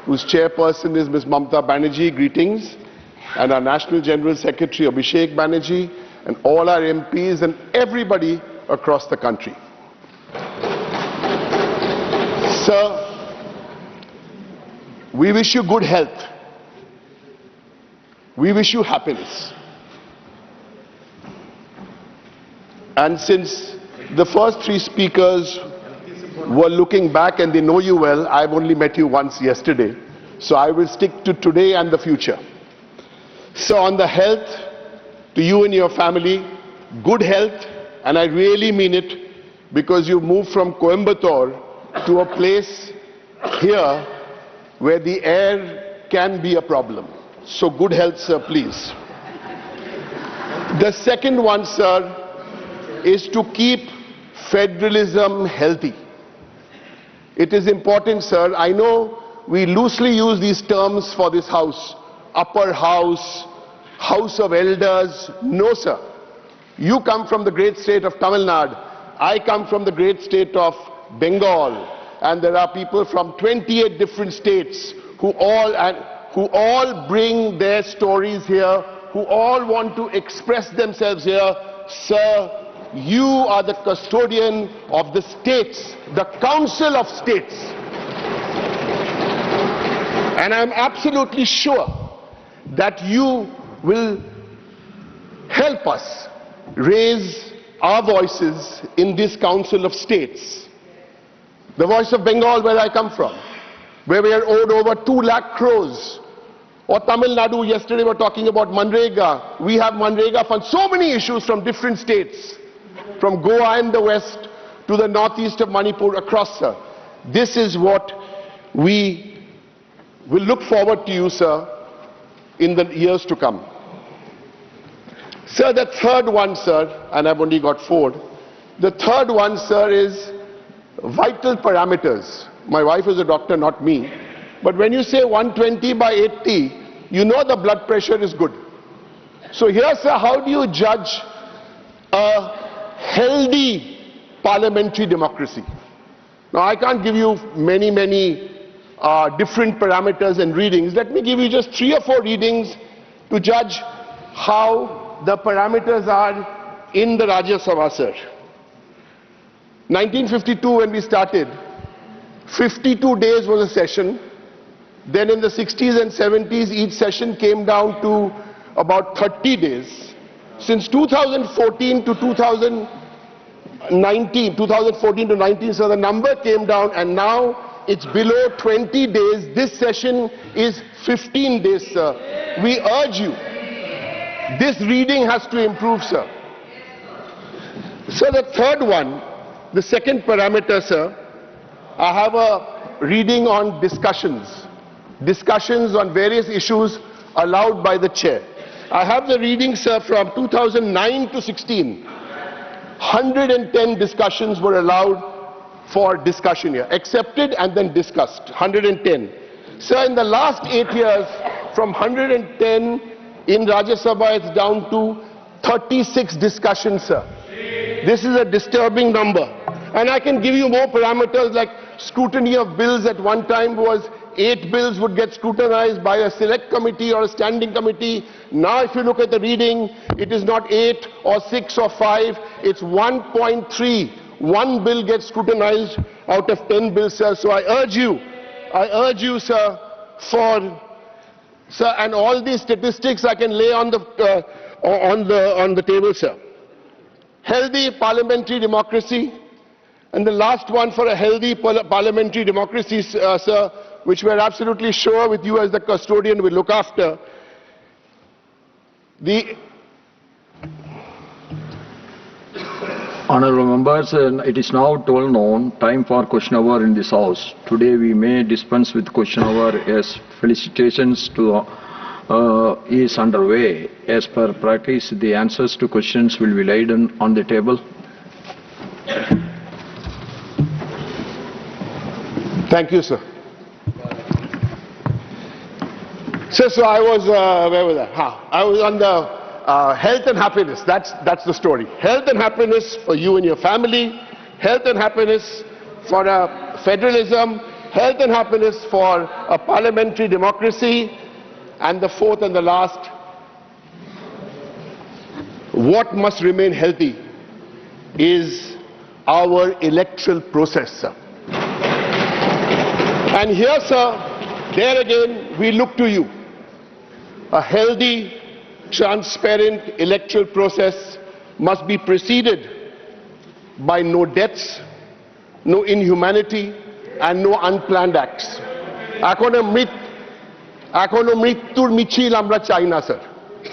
whose chairperson is Ms. Mamta Banerjee, greetings, and our National General Secretary Abhishek Banerjee, and all our MPs and everybody across the country. Sir, we wish you good health. We wish you happiness. And since the first 3 speakers were looking back and they know you well, I've only met you once yesterday, so I will stick to today and the future. So on the health, to you and your family, good health, and I really mean it, because you moved from Coimbatore to a place here where the air can be a problem. So good health, sir, please. The second one, sir, is to keep federalism healthy. It is important, sir. I know we loosely use these terms for this house, upper house, House of Elders. No, sir. You come from the great state of Tamil Nadu. I come from the great state of Bengal. And there are people from 28 different states who all bring their stories here, who all want to express themselves here. Sir, you are the custodian of the states, the Council of States. And I'm absolutely sure that you will help us raise our voices in this Council of States. The voice of Bengal, where I come from, where we are owed over 2 lakh crores. Or Tamil Nadu, yesterday we were talking about Manrega. We have Manrega funds, so many issues from different states, from Goa in the west to the northeast of Manipur across, sir. This is what we will look forward to you, sir, in the years to come. Sir, the third one, sir, and I've only got 4. The third one, sir, is vital parameters. My wife is a doctor, not me. But when you say 120/80, you know the blood pressure is good. So here, sir, how do you judge a healthy parliamentary democracy? Now, I can't give you many different parameters and readings. Let me give you just 3 or 4 readings to judge how the parameters are in the Rajya Sabha, sir. 1952, when we started, 52 days was a session. Then in the 60s and 70s, each session came down to about 30 days. Since 2014 to 19, so the number came down, and now it's below 20 days. This session is 15 days, sir. We urge you. This reading has to improve, sir. So the third one, the second parameter, sir, I have a reading on discussions. Discussions on various issues allowed by the chair. I have the reading, sir, from 2009 to 16. 110 discussions were allowed for discussion here. Accepted and then discussed. 110. Sir, in the last 8 years, from 110 in Rajya Sabha, it's down to 36 discussions, sir. This is a disturbing number. And I can give you more parameters, like scrutiny of bills. At one time was 8 bills would get scrutinized by a select committee or a standing committee. Now if you look at the reading, it is not 8 or 6 or 5, it's 1.3. 1 bill gets scrutinized out of 10 bills, sir. So I urge you, sir, sir, and all these statistics I can lay on the table, sir. Healthy parliamentary democracy. And the last one for a healthy parliamentary democracy, sir, which we are absolutely sure with you as the custodian will look after. Honourable members, it is now 12 noon, time for question hour in this house. Today we may dispense with question hour as felicitations to is underway. As per practice, the answers to questions will be laid on the table. Thank you, sir. So I was, where was I? I was on the health and happiness. That's the story. Health and happiness for you and your family. Health and happiness for federalism. Health and happiness for a parliamentary democracy. And the fourth and the last, what must remain healthy is our electoral process, sir. And here, sir, there again, we look to you. A healthy, transparent electoral process must be preceded by no deaths, no inhumanity, and no unplanned acts. Econo mrittur michil amra চাই না, sir.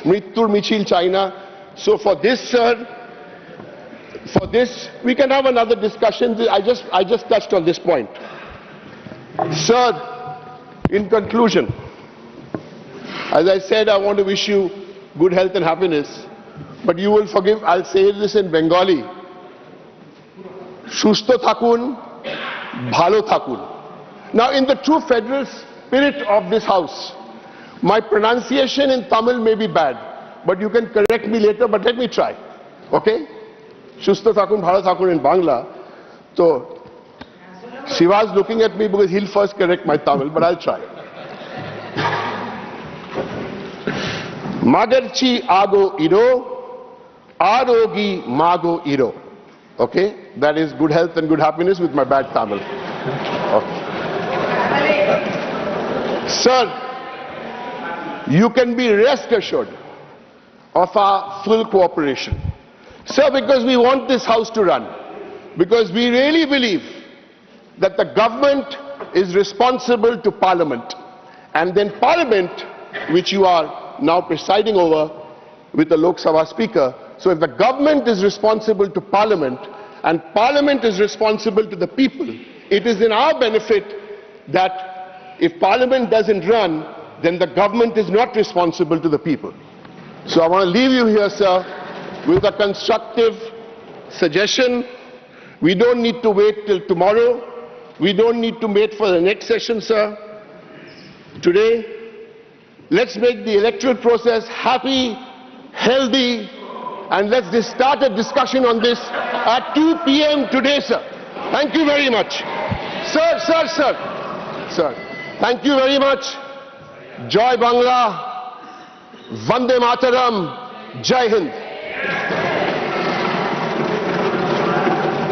Mrittur michil চাই না. So for this, sir, for this, we can have another discussion. I just touched on this point. Sir, in conclusion, as I said, I want to wish you good health and happiness, but you will forgive, I'll say this in Bengali. Shusto thakun, bhalo thakun. Now, in the true federal spirit of this house, My pronunciation in Tamil may be bad, but you can correct me later, but let me try. Okay? Shusta Thakun, Bhala Thakun in Bangla. So, Shiva's looking at me because he'll first correct my Tamil, but I'll try. Magarchi Ago Iro, Arogi Mago Iro. Okay? That is good health and good happiness with my bad Tamil. Okay. Sir, you can be rest assured of our full cooperation. Sir, because we want this house to run. Because we really believe that the government is responsible to Parliament. And then Parliament, which you are now presiding over with the Lok Sabha Speaker. So if the government is responsible to Parliament and Parliament is responsible to the people, it is in our benefit that if Parliament doesn't run, then the government is not responsible to the people. So I want to leave you here, sir, with a constructive suggestion. We don't need to wait till tomorrow. We don't need to wait for the next session, sir. Today, let's make the electoral process happy, healthy, and let's just start a discussion on this at 2 p.m. today, sir. Thank you very much. Sir. Thank you very much. Joy Bangla, Vande Mataram, Jai Hind.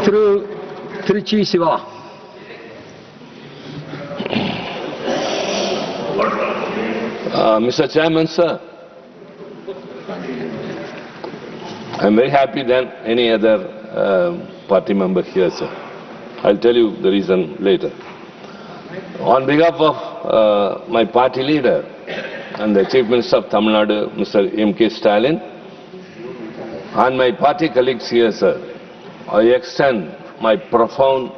Through Trichy Siva. Mr. Chairman, sir, I'm very happy than any other party member here, sir. I'll tell you the reason later. On behalf of my party leader and the Chief Minister of Tamil Nadu, Mr. M.K. Stalin, and my party colleagues here, sir, I extend my profound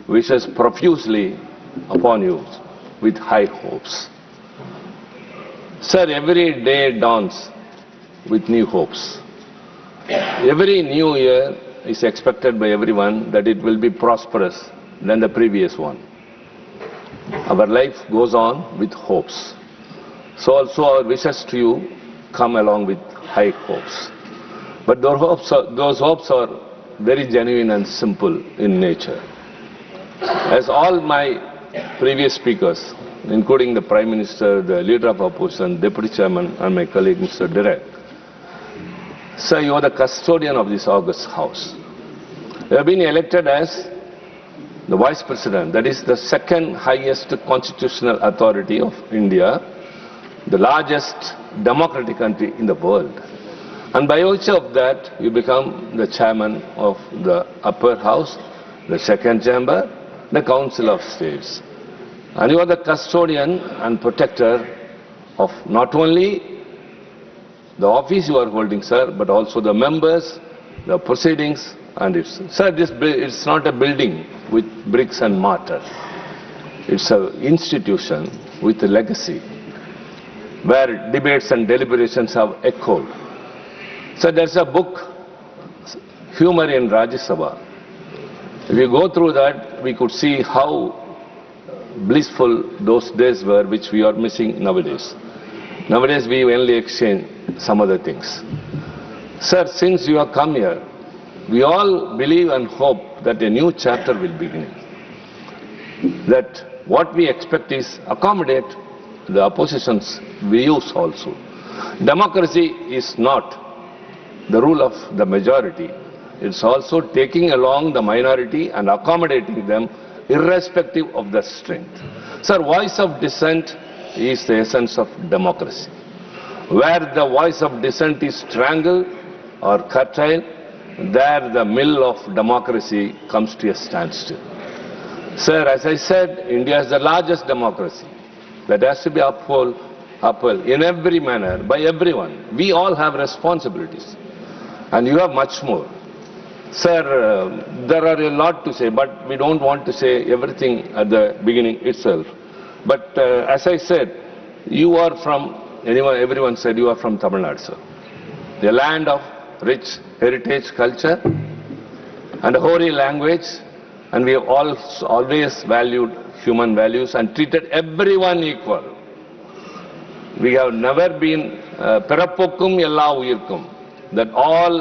wishes profusely upon you with high hopes. Sir, every day dawns with new hopes. Every new year is expected by everyone that it will be prosperous than the previous one. Our life goes on with hopes. So also our wishes to you come along with high hopes. But those hopes are very genuine and simple in nature. As all my previous speakers, including the Prime Minister, the Leader of Opposition, Deputy Chairman, and my colleague Mr. Direk, sir, you are the custodian of this august house. You have been elected as the Vice President, that is the second highest constitutional authority of India, the largest democratic country in the world. And by virtue of that, you become the Chairman of the upper house, the second chamber, the Council of States. And you are the custodian and protector of not only the office you are holding, sir, but also the members, the proceedings, and it's... Sir, it's not a building with bricks and mortar. It's an institution with a legacy, where debates and deliberations have echoed. So there's a book, Humor in Rajya Sabha. If you go through that, we could see how blissful those days were, which we are missing nowadays. Nowadays, we only exchange some other things. Sir, since you have come here, we all believe and hope that a new chapter will begin. That what we expect is accommodate the opposition's views also. Democracy is not the rule of the majority. It's also taking along the minority and accommodating them irrespective of the strength. Sir, voice of dissent is the essence of democracy. Where the voice of dissent is strangled or curtailed, there the mill of democracy comes to a standstill. Sir, as I said, India is the largest democracy that has to be upheld in every manner by everyone. We all have responsibilities, and you have much more. Sir, there are a lot to say, but we don't want to say everything at the beginning itself. But as I said, you are from, everyone said you are from Tamil Nadu, sir. The land of rich heritage, culture, and a hoary language, and we have always valued human values and treated everyone equal. we have never been Pirapokkum Ella Uyirkum, that all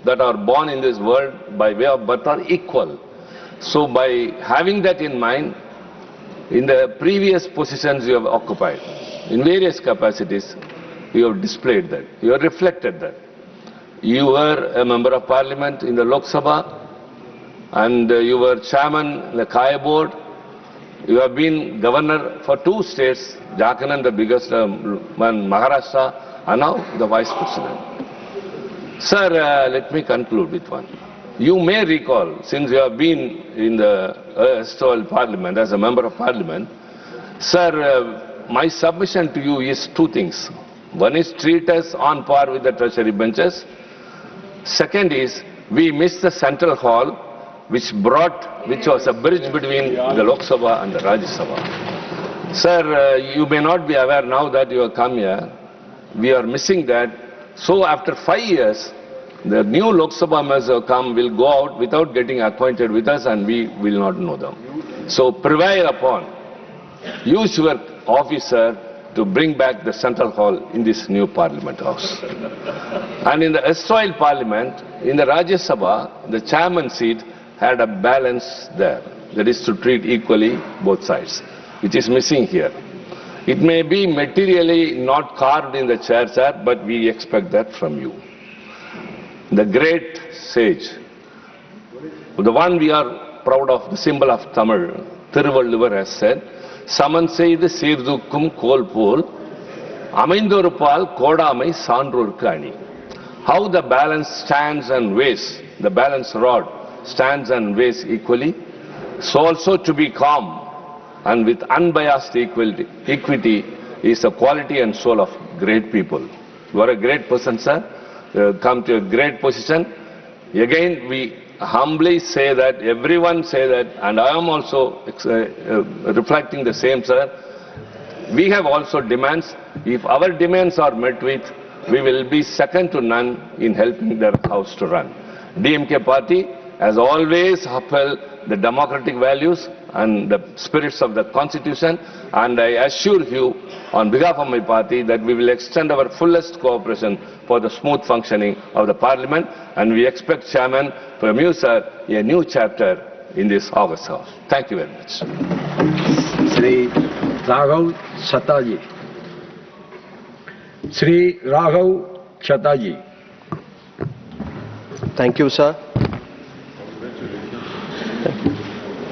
that are born in this world by way of birth are equal. So by having that in mind, in the previous positions you have occupied, in various capacities, you have displayed that, you have reflected that. You were a member of parliament in the Lok Sabha, and you were chairman in the Kaya board. You have been governor for 2 states, Jharkhand, the biggest one, Maharashtra, and now the vice president. Sir, let me conclude with one. You may recall, since you have been in the erstwhile parliament, as a member of parliament, sir, my submission to you is 2 things. One is treat us on par with the treasury benches. Second is, we missed the central hall, which was a bridge between the Lok Sabha and the Rajya Sabha. Sir, you may not be aware now that you have come here. We are missing that. So after 5 years, the new Lok Sabha members who come will go out without getting acquainted with us, and we will not know them. So prevail upon, use your officer to bring back the central hall in this new parliament house. And in the erstwhile parliament, in the Rajya Sabha, the chairman seat had a balance there. That is to treat equally both sides, which is missing here. It may be materially not carved in the chair, sir, but we expect that from you. The great sage, the one we are proud of, the symbol of Tamil, Thiruvalluvar has said, Saman செய்து சீர்தூக்கும் கோல் போல் அமைந்தொருபால் கோடாமை சான்றோர்க்கு அணி. How the balance stands and weighs, the balance rod stands and weighs equally, so also to be calm and with unbiased equity is the quality and soul of great people. You are a great person, sir. Come to a great position. Again, we humbly say that, everyone say that, and I am also reflecting the same, sir. We have also demands. If our demands are met with, we will be second to none in helping their house to run. DMK party has always upheld the democratic values and the spirits of the constitution, and I assure you on behalf of my party that we will extend our fullest cooperation for the smooth functioning of the parliament, and we expect, Chairman, from you, sir, a new chapter in this August House. Thank you very much. Shri Raghav Chataji. Shri Raghav Chataji. Thank you, sir.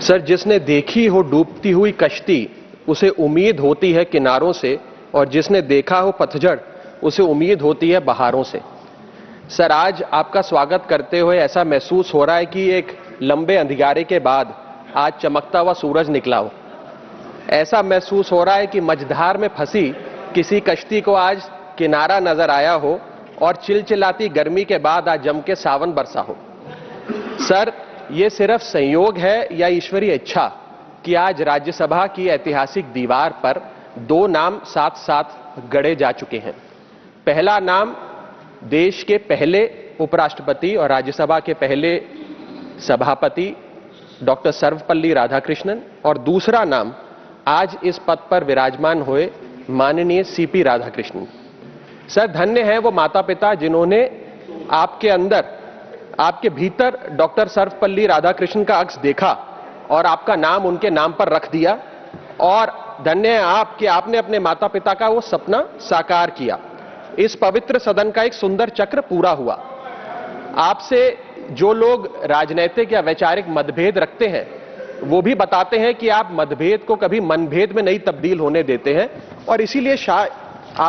Sir, जिसने देखी हो डूबती हुई कश्ती उसे उम्मीद होती है किनारों से, और जिसने देखा हो पतझड़ उसे उम्मीद होती है बहारों से। सर, आज आपका स्वागत करते हुए ऐसा महसूस हो रहा है कि एक लंबे अंधियारे के बाद आज चमकता हुआ सूरज निकला हो। ऐसा महसूस हो रहा है कि मझधार में फंसी किसी कश्ती को आज किनारा नजर आया हो और चिलचिलाती गर्मी के बाद आज जम के सावन बरसा हो। सर, ये सिर्फ संयोग है या ईश्वरीय इच्छा कि आज राज्यसभा की ऐतिहासिक दीवार पर 2 नाम साथ साथ गढ़े जा चुके हैं। पहला नाम देश के पहले उपराष्ट्रपति और राज्यसभा के पहले सभापति डॉक्टर सर्वपल्ली राधाकृष्णन, और दूसरा नाम आज इस पद पर विराजमान हुए माननीय सीपी राधाकृष्णन। सर, धन्य है वो माता पिता जिन्होंने आपके अंदर, आपके भीतर डॉक्टर सर्वपल्ली राधाकृष्णन का अक्स देखा और आपका नाम उनके नाम पर रख दिया, और धन्य है आप कि आपने अपने माता पिता का वो सपना साकार किया। इस पवित्र सदन का एक सुंदर चक्र पूरा हुआ। आपसे जो लोग राजनीतिक या वैचारिक मतभेद रखते हैं वो भी बताते हैं कि आप मतभेद को कभी मनभेद में नहीं तब्दील होने देते हैं, और इसीलिए शायद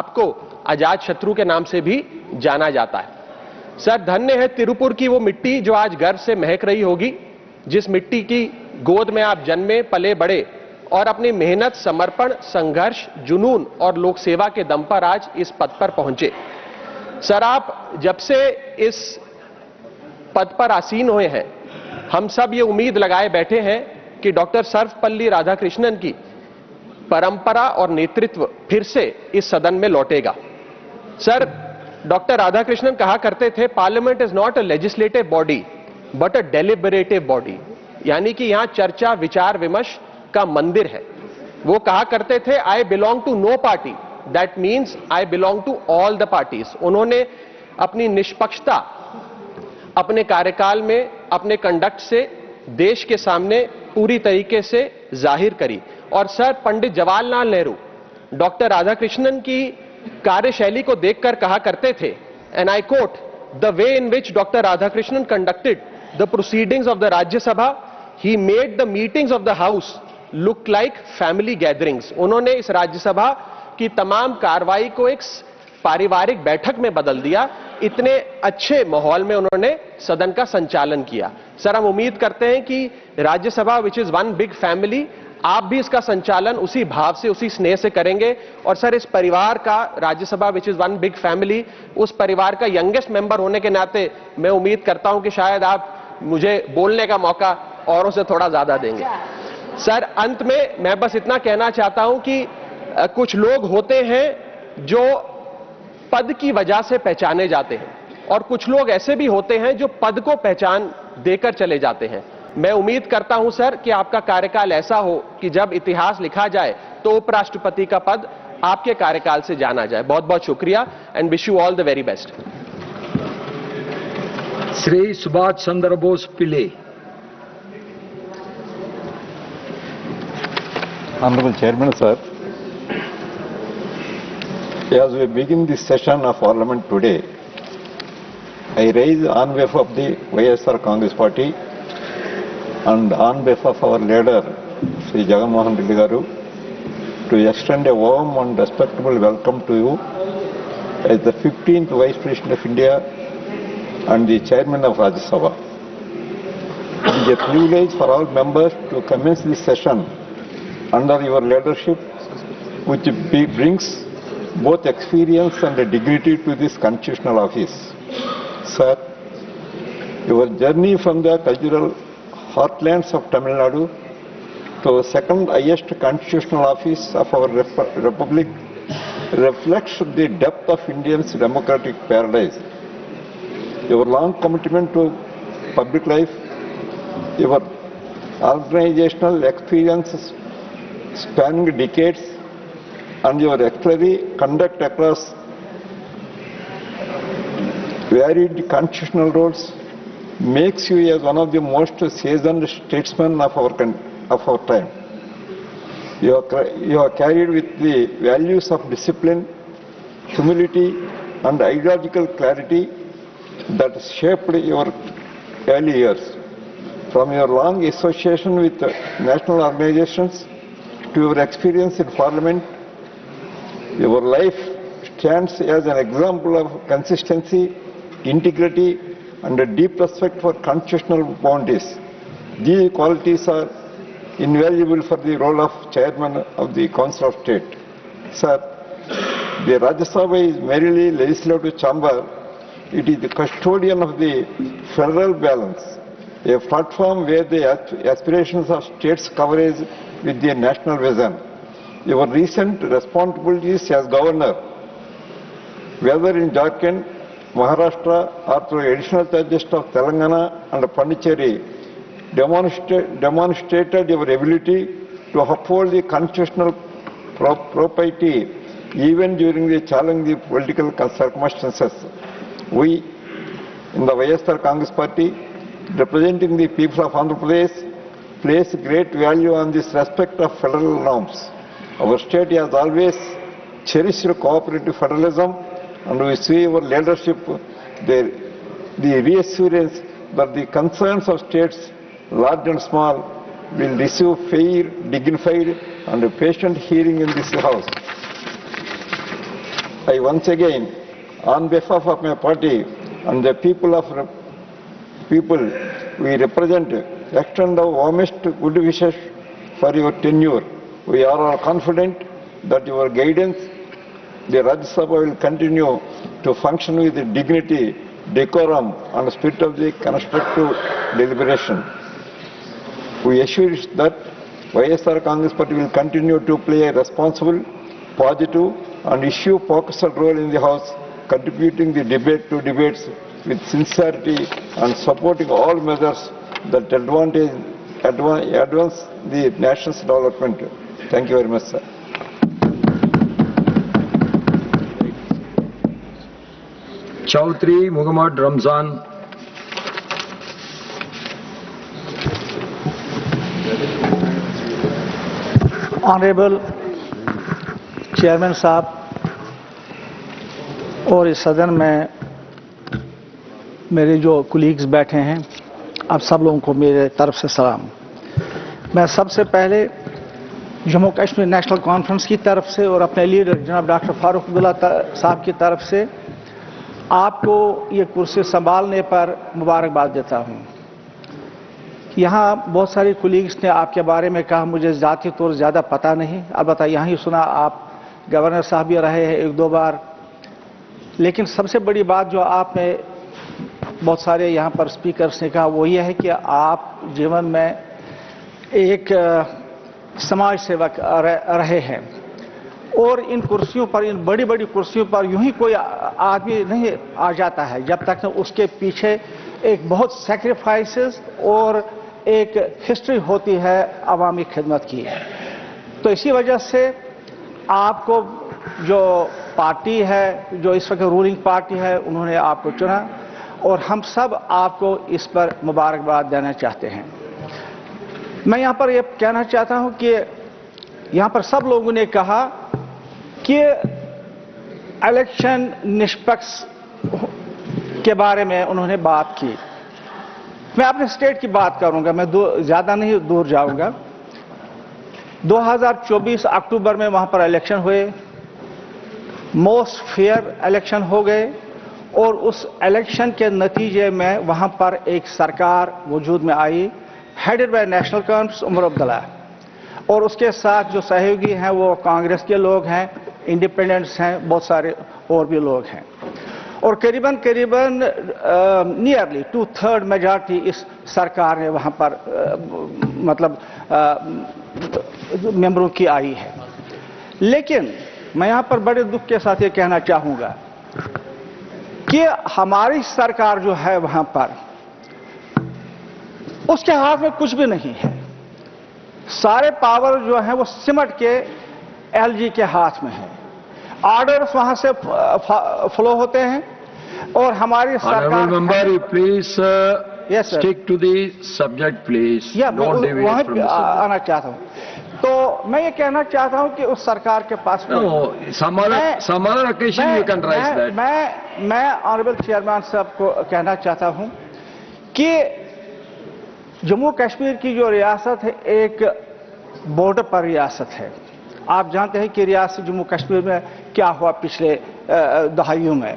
आपको अजात शत्रु के नाम से भी जाना जाता है। सर, धन्य है तिरुपुर की वो मिट्टी जो आज गर्व से महक रही होगी, जिस मिट्टी की गोद में आप जन्मे पले बड़े और अपनी मेहनत, समर्पण, संघर्ष, जुनून और लोक सेवा के दम पर आज इस पद पर पहुंचे। सर, आप जब से इस पद पर आसीन हुए हैं, हम सब ये उम्मीद लगाए बैठे हैं कि डॉक्टर सर्वपल्ली राधाकृष्णन की परंपरा और नेतृत्व फिर से इस सदन में लौटेगा। सर, डॉक्टर राधाकृष्णन कहा करते थे, parliament is not a legislative body but a deliberative body, यानी कि यहां चर्चा, विचार विमर्श का मंदिर है। वो कहा करते थे, I belong to no party that means I belong to all the parties. उन्होंने अपनी निष्पक्षता अपने कार्यकाल में अपने कंडक्ट से देश के सामने पूरी तरीके से जाहिर करी. और सर, पंडित जवाहरलाल नेहरू डॉक्टर राधाकृष्णन की कार्यशैली को देखकर कहा करते थे, and I quote, the way in which Dr. Radhakrishnan conducted the proceedings of the Rajya Sabha, he made the meetings of the House look like family gatherings. उन्होंने इस राज्यसभा की तमाम कार्रवाई को एक पारिवारिक बैठक में बदल दिया. इतने अच्छे माहौल में उन्होंने सदन का संचालन किया. सर, हम उम्मीद करते हैं कि Rajya Sabha which is one big family, आप भी इसका संचालन उसी भाव से, उसी स्नेह से करेंगे. और सर, इस परिवार का, Rajya Sabha which is one big family, उस परिवार का यंगेस्ट मेंबर होने के नाते मैं उम्मीद करता हूं कि शायद आप मुझे बोलने का मौका औरों से थोड़ा ज्यादा देंगे. सर, अंत में मैं बस इतना कहना चाहता हूं कि कुछ लोग होते हैं जो पद की वजह से पहचाने जाते हैं और कुछ लोग ऐसे भी होते हैं जो पद को पहचान देकर चले जाते हैं. मैं उम्मीद करता हूं सर कि आपका कार्यकाल ऐसा हो कि जब इतिहास लिखा जाए तो उपराष्ट्रपति का पद आपके कार्यकाल से जाना जाए. बहुत बहुत शुक्रिया and wish you all the very best. Shri Subhash Chandra Bose Pillai. Honorable Chairman, sir, as we begin this session of Parliament today, I raise on behalf of the YSR Congress Party and on behalf of our leader, Sri Jagan Mohan Reddy Garu, to extend a warm and respectful welcome to you as the 15th Vice President of India and the Chairman of Rajya Sabha. It is a privilege for all members to commence this session under your leadership, which brings both experience and dignity to this constitutional office. Sir, your journey from the cultural heartlands of Tamil Nadu to the second highest constitutional office of our republic reflects the depth of India's democratic paradise. Your long commitment to public life, your organizational experiences spanning decades, and your exemplary conduct across varied constitutional roles makes you as one of the most seasoned statesmen of our time. You are carried with the values of discipline, humility, and ideological clarity that shaped your early years. From your long association with national organizations to your experience in Parliament, your life stands as an example of consistency, integrity, and a deep respect for constitutional boundaries. These qualities are invaluable for the role of Chairman of the Council of State. Sir, the Rajya Sabha is merely legislative chamber. It is the custodian of the federal balance, a platform where the aspirations of states coverage with the national vision. Your recent responsibilities as governor, whether in Jharkhand, Maharashtra, or through additional charges of Telangana and Pondicherry, demonstrated your ability to uphold the constitutional propriety even during the challenging political circumstances. We, in the YSR Congress Party, representing the people of Andhra Pradesh, place great value on this respect of federal norms. Our state has always cherished cooperative federalism, and we see our leadership, the reassurance that the concerns of states, large and small, will receive fair, dignified, and patient hearing in this House. I once again, on behalf of my party and the people we represent, extend our warmest good wishes for your tenure. We are all confident that your guidance, the Rajya Sabha will continue to function with dignity, decorum, and spirit of the constructive deliberation. We assure that YSR Congress Party will continue to play a responsible, positive, and issue-focused role in the House, contributing the debate to debates with sincerity and supporting all measures that advance the nation's development. Thank you very much, sir. Chaudhry Muhammad Ramzan. Honourable chairman साहब और इस सदन में मेरे जो colleagues बैठे हैं, आप सब लोगों को मेरे तरफ से सलाम। मैं सबसे पहले जम्मू कश्मीर नेशनल कॉन्फ्रेंस की तरफ से और अपने लीडर जनाब डॉक्टर फारूक अब्दुल्ला साहब की तरफ से आपको ये कुर्सी संभालने पर मुबारकबाद देता हूँ। यहाँ बहुत सारे कुलीग्स ने आपके बारे में कहा, मुझे ज़ाती तौर ज़्यादा पता नहीं, अलबत्ता यहाँ ही सुना आप गवर्नर साहब भी रहे हैं एक दो बार। लेकिन सबसे बड़ी बात जो आपने बहुत सारे यहाँ पर स्पीकर्स ने कहा वो ये है कि आप जीवन में एक समाज सेवक रहे हैं और इन कुर्सियों पर, इन बड़ी बड़ी कुर्सियों पर यूं ही कोई आदमी नहीं आ जाता है जब तक उसके पीछे एक बहुत सैक्रिफाइसेस और एक हिस्ट्री होती है अवामी खिदमत की। तो इसी वजह से आपको जो पार्टी है, जो इस वक्त रूलिंग पार्टी है, उन्होंने आपको चुना और हम सब आपको इस पर मुबारकबाद देना चाहते हैं। मैं यहाँ पर यह कहना चाहता हूँ कि यहाँ पर सब लोगों ने कहा कि इलेक्शन निष्पक्ष के बारे में उन्होंने बात की। मैं अपने स्टेट की बात करूंगा, मैं ज़्यादा नहीं दूर जाऊंगा। 2024 अक्टूबर में वहाँ पर इलेक्शन हुए, मोस्ट फेयर इलेक्शन हो गए और उस इलेक्शन के नतीजे में वहाँ पर एक सरकार वजूद में आई, हेडेड बाय नेशनल कॉन्फ्रेंस उमर अब्दुल्ला, और उसके साथ जो सहयोगी हैं वो कांग्रेस के लोग हैं, इंडिपेंडेंट्स हैं, बहुत सारे और भी लोग हैं और करीबन नियरली 2/3 मेजॉरिटी इस सरकार ने वहाँ पर मतलब मेंबरों की आई है। लेकिन मैं यहाँ पर बड़े दुख के साथ ये कहना चाहूँगा कि हमारी सरकार जो है वहाँ पर उसके हाथ में कुछ भी नहीं है। सारे पावर जो है वो सिमट के एलजी के हाथ में है, ऑर्डर्स वहां से फ्लो होते हैं और हमारी सरकार। Member please stick to the subject please, don't deviate from the subject. आना चाहता हूं तो मैं ये कहना चाहता हूं कि उस सरकार के पास some other occasion you can raise that. मैं ऑनरेबल चेयरमैन साहब को कहना चाहता हूं कि जम्मू कश्मीर की जो रियासत है एक बॉर्डर पर रियासत है। आप जानते हैं कि रियासत जम्मू कश्मीर में क्या हुआ पिछले दहाइयों में,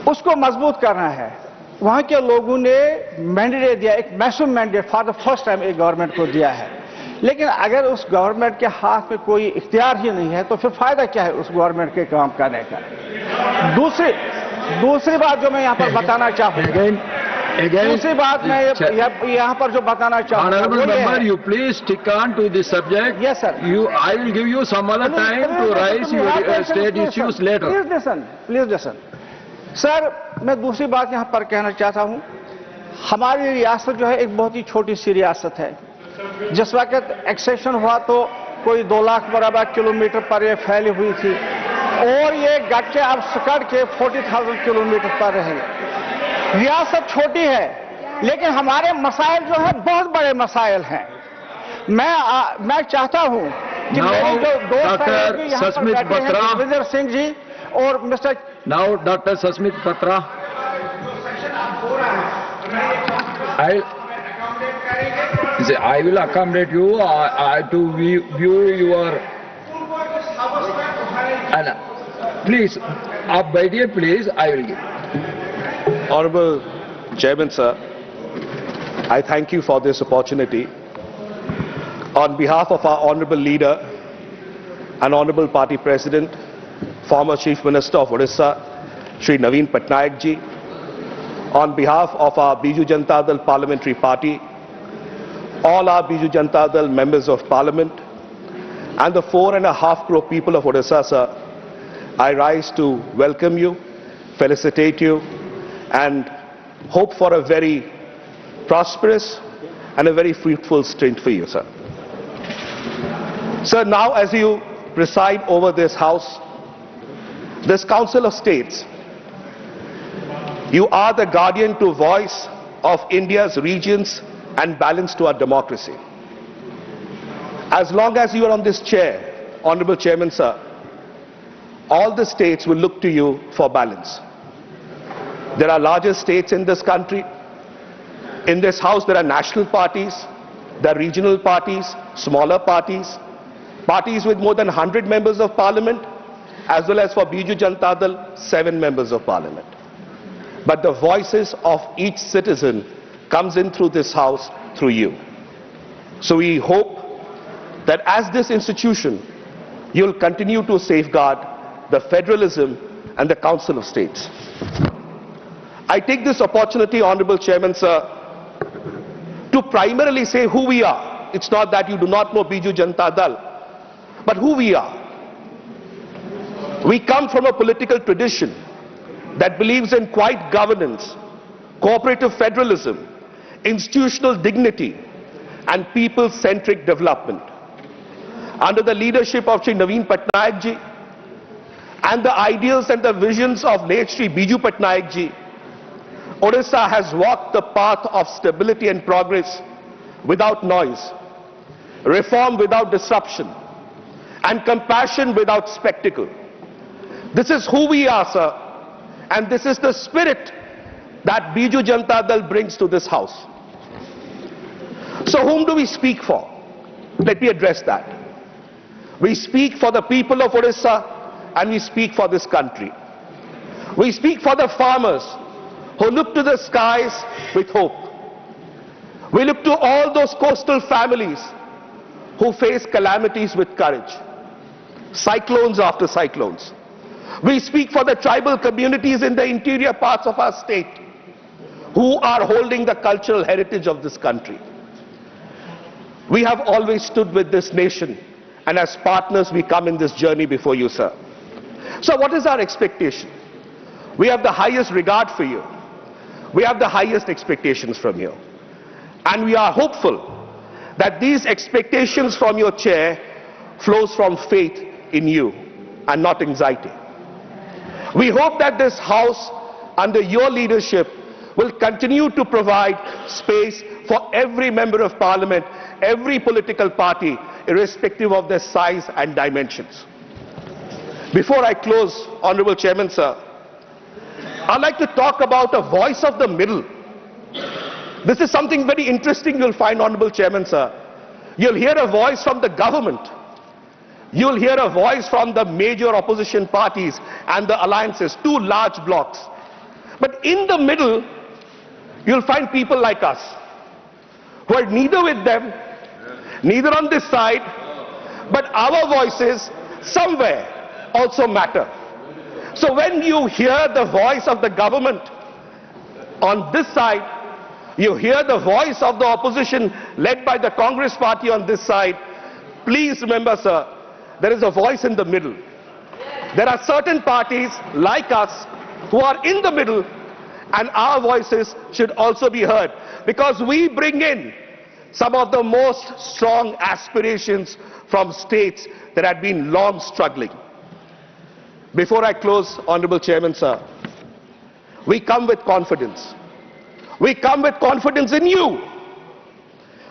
उसको मजबूत करना है। वहां के लोगों ने मैंडेट दिया, एक massive mandate for the first time एक गवर्नमेंट को दिया है। लेकिन अगर उस गवर्नमेंट के हाथ में कोई इख्तियार ही नहीं है तो फिर फायदा क्या है उस गवर्नमेंट के काम करने का। दूसरी बात जो मैं यहाँ पर बताना चाहूँगा, दूसरी बात मैं यहाँ पर जो बताना चाहूँगा, Honorable member, you please stick on to the subject. Yes, sir. I will give you some other time to raise your state issues later. Please listen. Sir, मैं दूसरी बात यहाँ पर कहना चाहता हूँ, हमारी रियासत जो है एक बहुत ही छोटी सी रियासत है। जिस वक्त एक्सेशन हुआ तो कोई 2 लाख बराबर किलोमीटर पर ये फैली हुई थी और ये गट के अब सकड़ के 40,000 किलोमीटर पर रहे। रियासत छोटी है लेकिन हमारे मसाइल जो है बहुत बड़े मसाइल हैं। मैं चाहता हूं कि मेरे जो दोस्त हैं यहाँ पर बैठे हैं विजय सिंह जी और मिस्टर डॉक्टर सस्मित पत्रा, I will accommodate you to view your please आप बैठिए please, I will give. Honorable Chairman sir, I thank you for this opportunity. On behalf of our honorable leader and honorable party president, former Chief Minister of Odisha, Shri Naveen Patnaik ji, on behalf of our Biju Janata Dal Parliamentary Party, all our Biju Janata Dal members of Parliament, and the 4.5 crore people of Odisha, sir, I rise to welcome you, felicitate you, and hope for a very prosperous and a very fruitful stint for you, sir. Sir, now as you preside over this House, this Council of States You are the guardian to voice of India's regions and balance to our democracy. As long as you are on this chair, Honorable Chairman, sir, all the states will look to you for balance. There are larger states in this country. In this house, there are national parties, there are regional parties, smaller parties, parties with more than 100 members of parliament, as well as for Biju Janata Dal, 7 members of parliament. But the voices of each citizen comes in through this house, through you. So we hope that as this institution, you'll continue to safeguard the federalism and the Council of States. I take this opportunity, Honorable Chairman, sir, to primarily say who we are. It's not that you do not know Biju Janata Dal, but who we are. We come from a political tradition that believes in quiet governance, cooperative federalism, institutional dignity, and people-centric development. Under the leadership of Shri Naveen Patnaik ji and the ideals and the visions of late Shri Biju Patnaik ji, Odisha has walked the path of stability and progress without noise, reform without disruption, and compassion without spectacle. This is who we are, sir, and this is the spirit that Biju Janata Dal brings to this house. So whom do we speak for? Let me address that. We speak for the people of Odisha and we speak for this country. We speak for the farmers who look to the skies with hope. We look to all those coastal families who face calamities with courage, cyclones after cyclones. We speak for the tribal communities in the interior parts of our state who are holding the cultural heritage of this country. We have always stood with this nation, and as partners we come in this journey before you, sir. So what is our expectation? We have the highest regard for you. We have the highest expectations from you. And we are hopeful that these expectations from your chair flows from faith in you and not anxiety. We hope that this house under your leadership will continue to provide space for every member of parliament, every political party, irrespective of their size and dimensions. Before I close, Honorable Chairman, sir, I'd like to talk about a voice of the middle. This is something very interesting you'll find, Honorable Chairman, sir. You'll hear a voice from the government. You'll hear a voice from the major opposition parties and the alliances, 2 large blocs. But in the middle, you'll find people like us, who are neither with them, neither on this side, but our voices somewhere also matter. So when you hear the voice of the government on this side, you hear the voice of the opposition led by the Congress party on this side, please remember, sir, there is a voice in the middle. There are certain parties like us who are in the middle, and our voices should also be heard, because we bring in some of the most strong aspirations from states that had been long struggling. Before I close, Honorable Chairman, sir, we come with confidence. We come with confidence in you.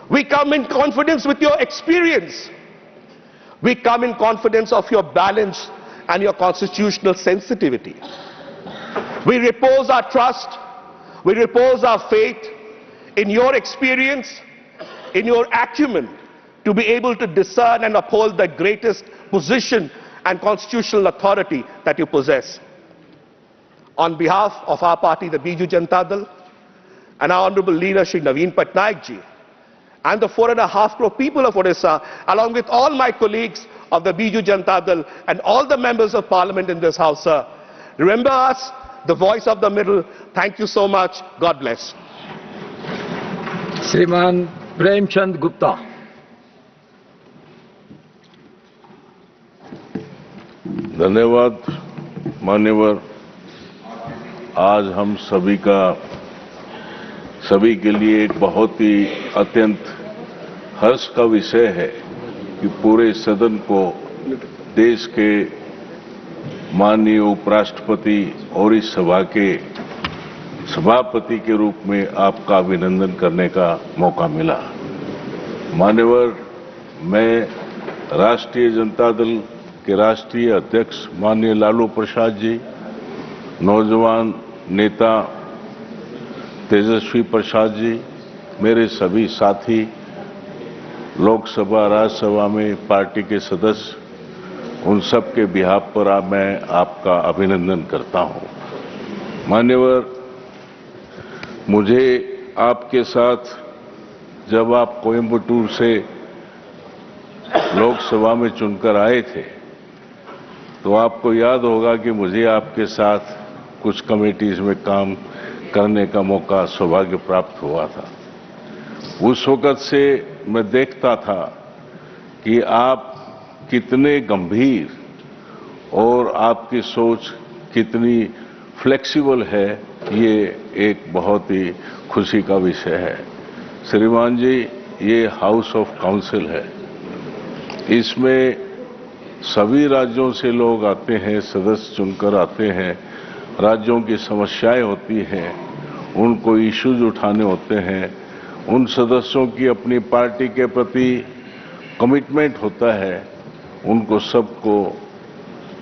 We come in confidence with your experience. We come in confidence of your balance and your constitutional sensitivity. We repose our trust, we repose our faith in your experience, in your acumen, to be able to discern and uphold the greatest position and constitutional authority that you possess. On behalf of our party, the Biju Janata Dal, and our honorable leader, Shri Naveen Patnaik ji, and the 4.5 crore people of Odisha, along with all my colleagues of the Biju Janata Dal and all the members of parliament in this house, sir, remember us, the voice of the middle. Thank you so much. God bless. Shriman Premchand Gupta. धन्यवाद मान्यवर। आज हम सभी के लिए एक बहुत ही अत्यंत हर्ष का विषय है कि पूरे सदन को देश के माननीय उपराष्ट्रपति और इस सभा के सभापति के रूप में आपका अभिनंदन करने का मौका मिला। मान्यवर, मैं राष्ट्रीय जनता दल के राष्ट्रीय अध्यक्ष माननीय लालू प्रसाद जी, नौजवान नेता तेजस्वी प्रसाद जी, मेरे सभी साथी, लोकसभा राज्यसभा में पार्टी के सदस्य, उन सब के बिहाफ पर मैं आपका अभिनंदन करता हूं। मान्यवर, मुझे आपके साथ जब आप कोयंबटूर से लोकसभा में चुनकर आए थे तो आपको याद होगा कि मुझे आपके साथ कुछ कमेटीज में काम करने का मौका सौभाग्य प्राप्त हुआ था। उस वक्त से मैं देखता था कि आप कितने गंभीर और आपकी सोच कितनी फ्लेक्सिबल है, ये एक बहुत ही खुशी का विषय है। श्रीमान जी, ये हाउस ऑफ काउंसिल है, इसमें सभी राज्यों से लोग आते हैं, सदस्य चुनकर आते हैं, राज्यों की समस्याएं होती हैं, उनको इश्यूज उठाने होते हैं, उन सदस्यों की अपनी पार्टी के प्रति कमिटमेंट होता है, उनको सबको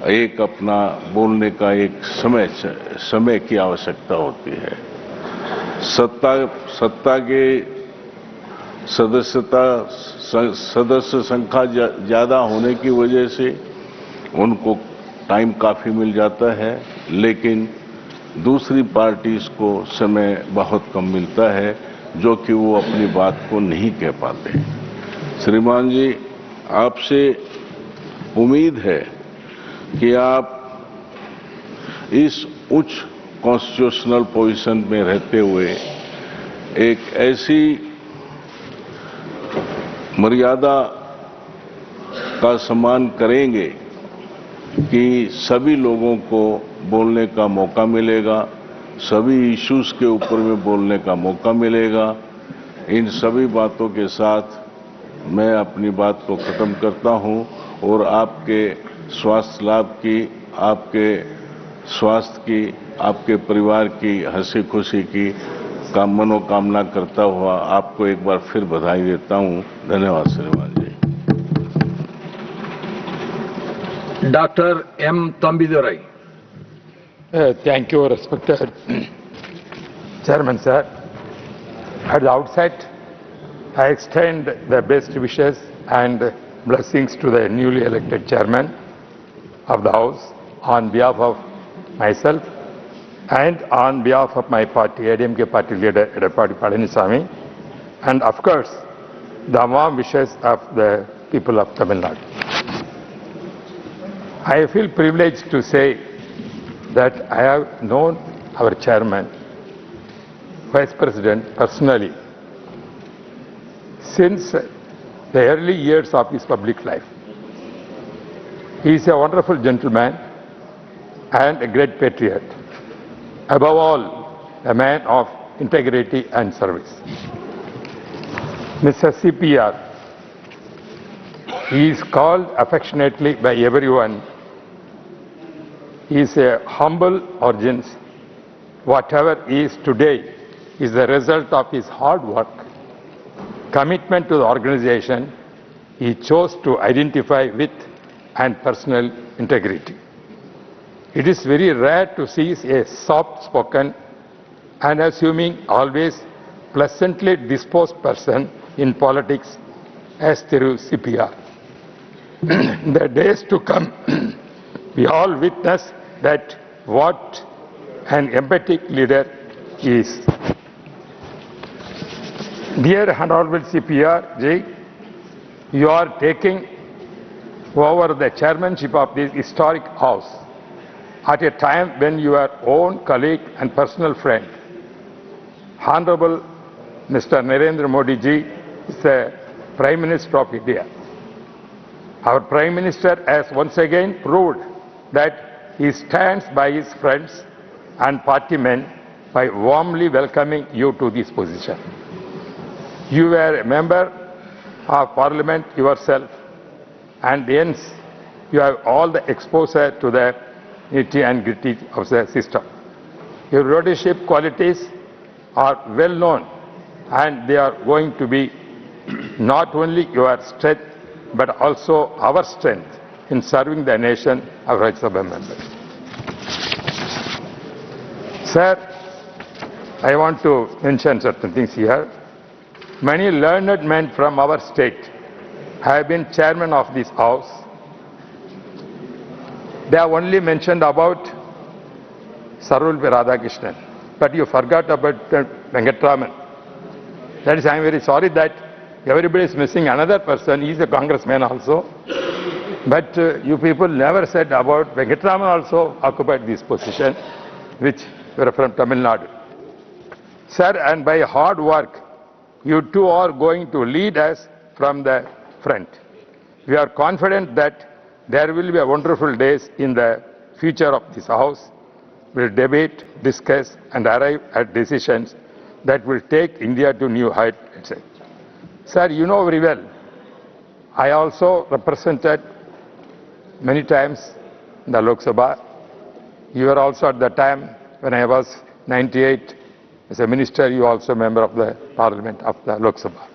एक अपना बोलने का एक समय की आवश्यकता होती है। सत्ता के सदस्य संख्या ज्यादा होने की वजह से उनको टाइम काफी मिल जाता है, लेकिन दूसरी पार्टीज को समय बहुत कम मिलता है, जो कि वो अपनी बात को नहीं कह पाते। श्रीमान जी, आपसे उम्मीद है कि आप इस उच्च कॉन्स्टिट्यूशनल पोजीशन में रहते हुए एक ऐसी मर्यादा का सम्मान करेंगे कि सभी लोगों को बोलने का मौका मिलेगा, सभी इश्यूज के ऊपर में बोलने का मौका मिलेगा। इन सभी बातों के साथ मैं अपनी बात को खत्म करता हूं और आपके स्वास्थ्य लाभ की, आपके स्वास्थ्य की, आपके परिवार की हंसी खुशी की मनोकामना करता हुआ आपको एक बार फिर बधाई देता हूं। धन्यवाद श्रीमान जी। Dr. M. Tambidurai. Thank you, respected Chairman, sir. At the outset, I extend the best wishes and blessings to the newly elected Chairman of the House on behalf of myself and on behalf of my party, ADMK party leader, Edapadi Palaniswamy, and of course, the warm wishes of the people of Tamil Nadu. I feel privileged to say that I have known our chairman, Vice President personally since the early years of his public life. He is a wonderful gentleman and a great patriot. Above all, a man of integrity and service. Mr. CPR, he is called affectionately by everyone. He is a humble origins. Whatever he is today is the result of his hard work, commitment to the organization he chose to identify with, and personal integrity. It is very rare to see a soft-spoken, unassuming, always pleasantly disposed person in politics as Thiru CPR. In the days to come, we all witness that what an empathic leader is. Dear Honorable CPR Ji, you are taking over the chairmanship of this historic house at a time when your own colleague and personal friend, Honorable Mr. Narendra Modi Ji, is the Prime Minister of India. Our Prime Minister has once again proved that he stands by his friends and partymen by warmly welcoming you to this position. You were a member of Parliament yourself, and hence you have all the exposure to the nitty and gritty of the system. Your leadership qualities are well known, and they are going to be not only your strength but also our strength in serving the nation of Rajya Sabha members. Sir, I want to mention certain things here. Many learned men from our state have been chairman of this house. They have only mentioned about Sarulvi Radhakrishnan, but you forgot about Venkatraman. That is, I am very sorry that everybody is missing another person. He is a congressman also. But you people never said about Venkatraman also occupied this position, which were from Tamil Nadu. Sir, and by hard work, you two are going to lead us from the front. We are confident that there will be a wonderful days in the future of this house. We will debate, discuss and arrive at decisions that will take India to new heights. Sir, you know very well, I also represented many times in the Lok Sabha. You were also at the time when I was 98 as a minister, you also a member of the Parliament of the Lok Sabha.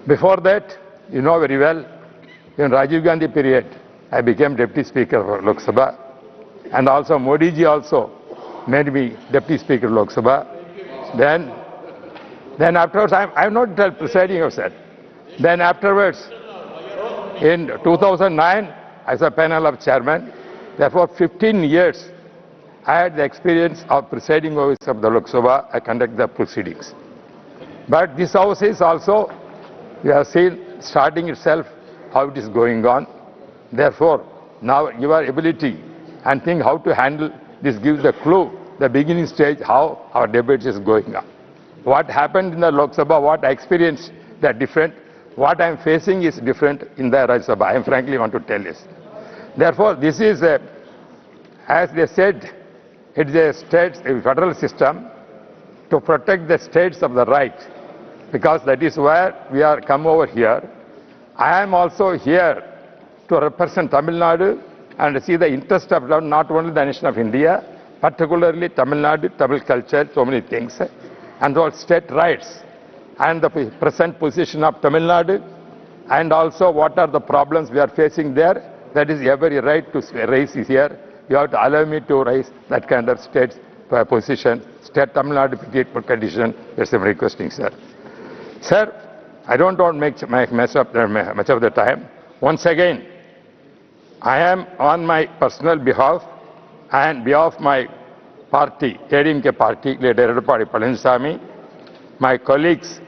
Before that, you know very well, in Rajiv Gandhi period, I became Deputy Speaker of Lok Sabha, and also Modi ji also made me Deputy Speaker of Lok Sabha. Then afterwards, I am not presiding officer. Then afterwards, in 2009, as a panel of chairman, therefore 15 years, I had the experience of presiding officer of the Lok Sabha. I conduct the proceedings. But this house is also, we have seen starting itself how it is going on. Therefore, now your ability and think how to handle this gives the clue, the beginning stage, how our debate is going on. What happened in the Lok Sabha, what I experienced, they are different. What I am facing is different in the Rajya Sabha. I frankly want to tell this. Therefore, this is, as they said, it is a federal system to protect the states of the right, because that is where we are come over here. I am also here to represent Tamil Nadu and see the interest of not only the nation of India, particularly Tamil Nadu, Tamil culture, so many things, and all state rights, and the present position of Tamil Nadu, and also what are the problems we are facing there. That is every right to raise here. You have to allow me to raise that kind of state position, state Tamil Nadu condition. Yes, I'm requesting, sir. Sir, I don't want to make much of the time. Once again, I am on my personal behalf and behalf of my party, ADMK party, leader Radhakrishnan Palaniswamy, my colleagues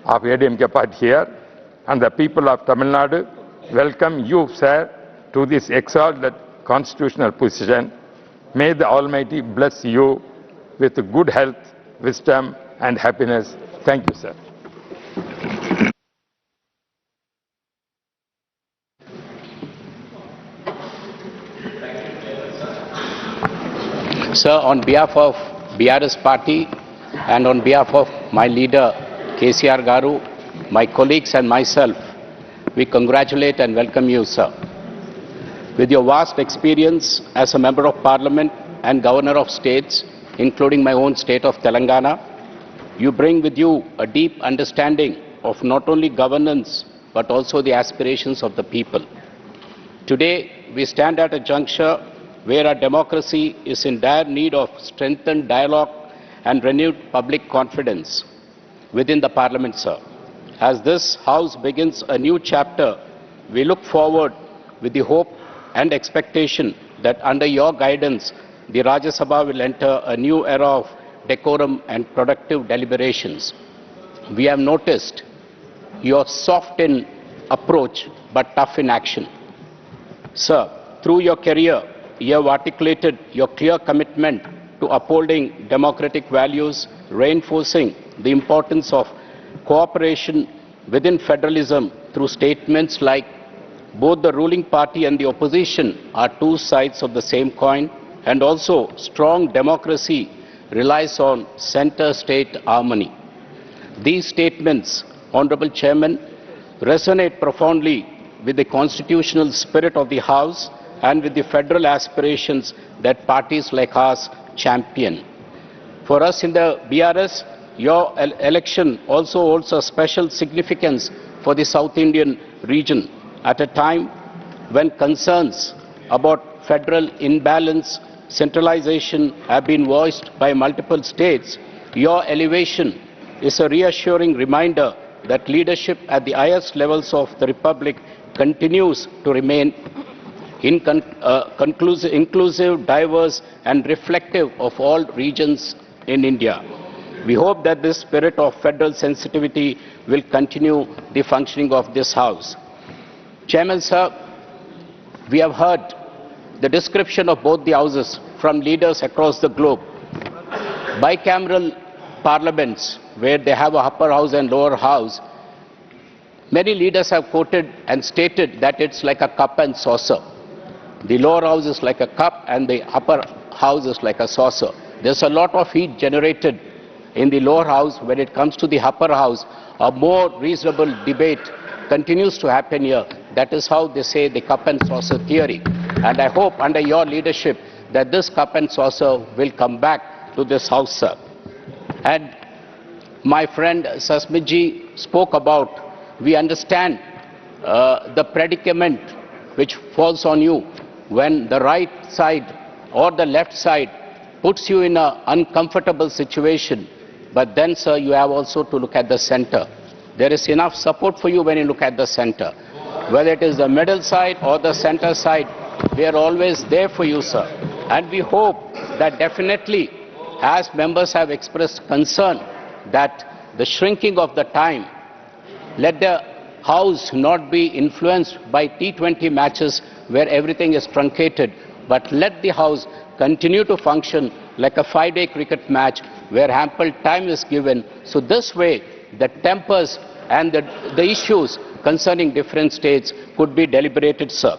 of ADMK party here, and the people of Tamil Nadu, welcome you, sir, to this exalted constitutional position. May the Almighty bless you with good health, wisdom and happiness. Thank you, sir. Sir, on behalf of BRS party and on behalf of my leader KCR Garu, my colleagues and myself, we congratulate and welcome you, sir. With your vast experience as a member of parliament and governor of states, including my own state of Telangana, you bring with you a deep understanding of not only governance but also the aspirations of the people. Today, we stand at a juncture where our democracy is in dire need of strengthened dialogue and renewed public confidence within the Parliament, sir. As this House begins a new chapter, we look forward with the hope and expectation that under your guidance, the Rajya Sabha will enter a new era of decorum and productive deliberations. We have noticed your soft in approach but tough in action. Sir, through your career, you have articulated your clear commitment to upholding democratic values, reinforcing the importance of cooperation within federalism through statements like both the ruling party and the opposition are two sides of the same coin, and also strong democracy relies on center-state harmony. These statements, Honorable Chairman, resonate profoundly with the constitutional spirit of the House and with the federal aspirations that parties like ours champion. For us in the BRS, your election also holds a special significance for the South Indian region at a time when concerns about federal imbalance, centralization have been voiced by multiple states. Your elevation is a reassuring reminder that leadership at the highest levels of the Republic continues to remain inclusive, diverse and reflective of all regions in India. We hope that this spirit of federal sensitivity will continue the functioning of this House. Chairman, sir, we have heard the description of both the houses from leaders across the globe. Bicameral parliaments, where they have a upper house and lower house, many leaders have quoted and stated that it's like a cup and saucer. The lower house is like a cup and the upper house is like a saucer. There's a lot of heat generated in the lower house. When it comes to the upper house, a more reasonable debate continues to happen here. That is how they say the cup and saucer theory. And I hope under your leadership that this cup and saucer will come back to this House, sir. And my friend Sasmitji spoke about, we understand the predicament which falls on you when the right side or the left side puts you in an uncomfortable situation. But then, sir, you have also to look at the center. There is enough support for you when you look at the center. Whether it is the middle side or the center side, we are always there for you, sir. And we hope that definitely, as members have expressed concern that the shrinking of the time, let the House not be influenced by T20 matches where everything is truncated, but let the House continue to function like a 5-day cricket match where ample time is given. So this way, the tempers and the issues concerning different states could be deliberated, sir.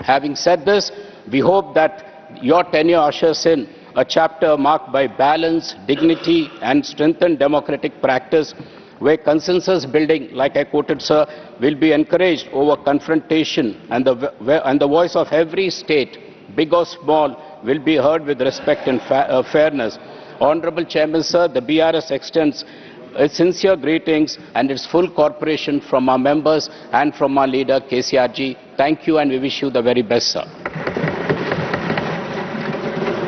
Having said this, we hope that your tenure ushers in a chapter marked by balance, dignity and strengthened democratic practice, where consensus building, like I quoted, sir, will be encouraged over confrontation, and the voice of every state, big or small, will be heard with respect and fairness. Honorable Chairman, sir, the BRS extends its sincere greetings and its full cooperation from our members and from our leader, KCRG. Thank you, and we wish you the very best, sir.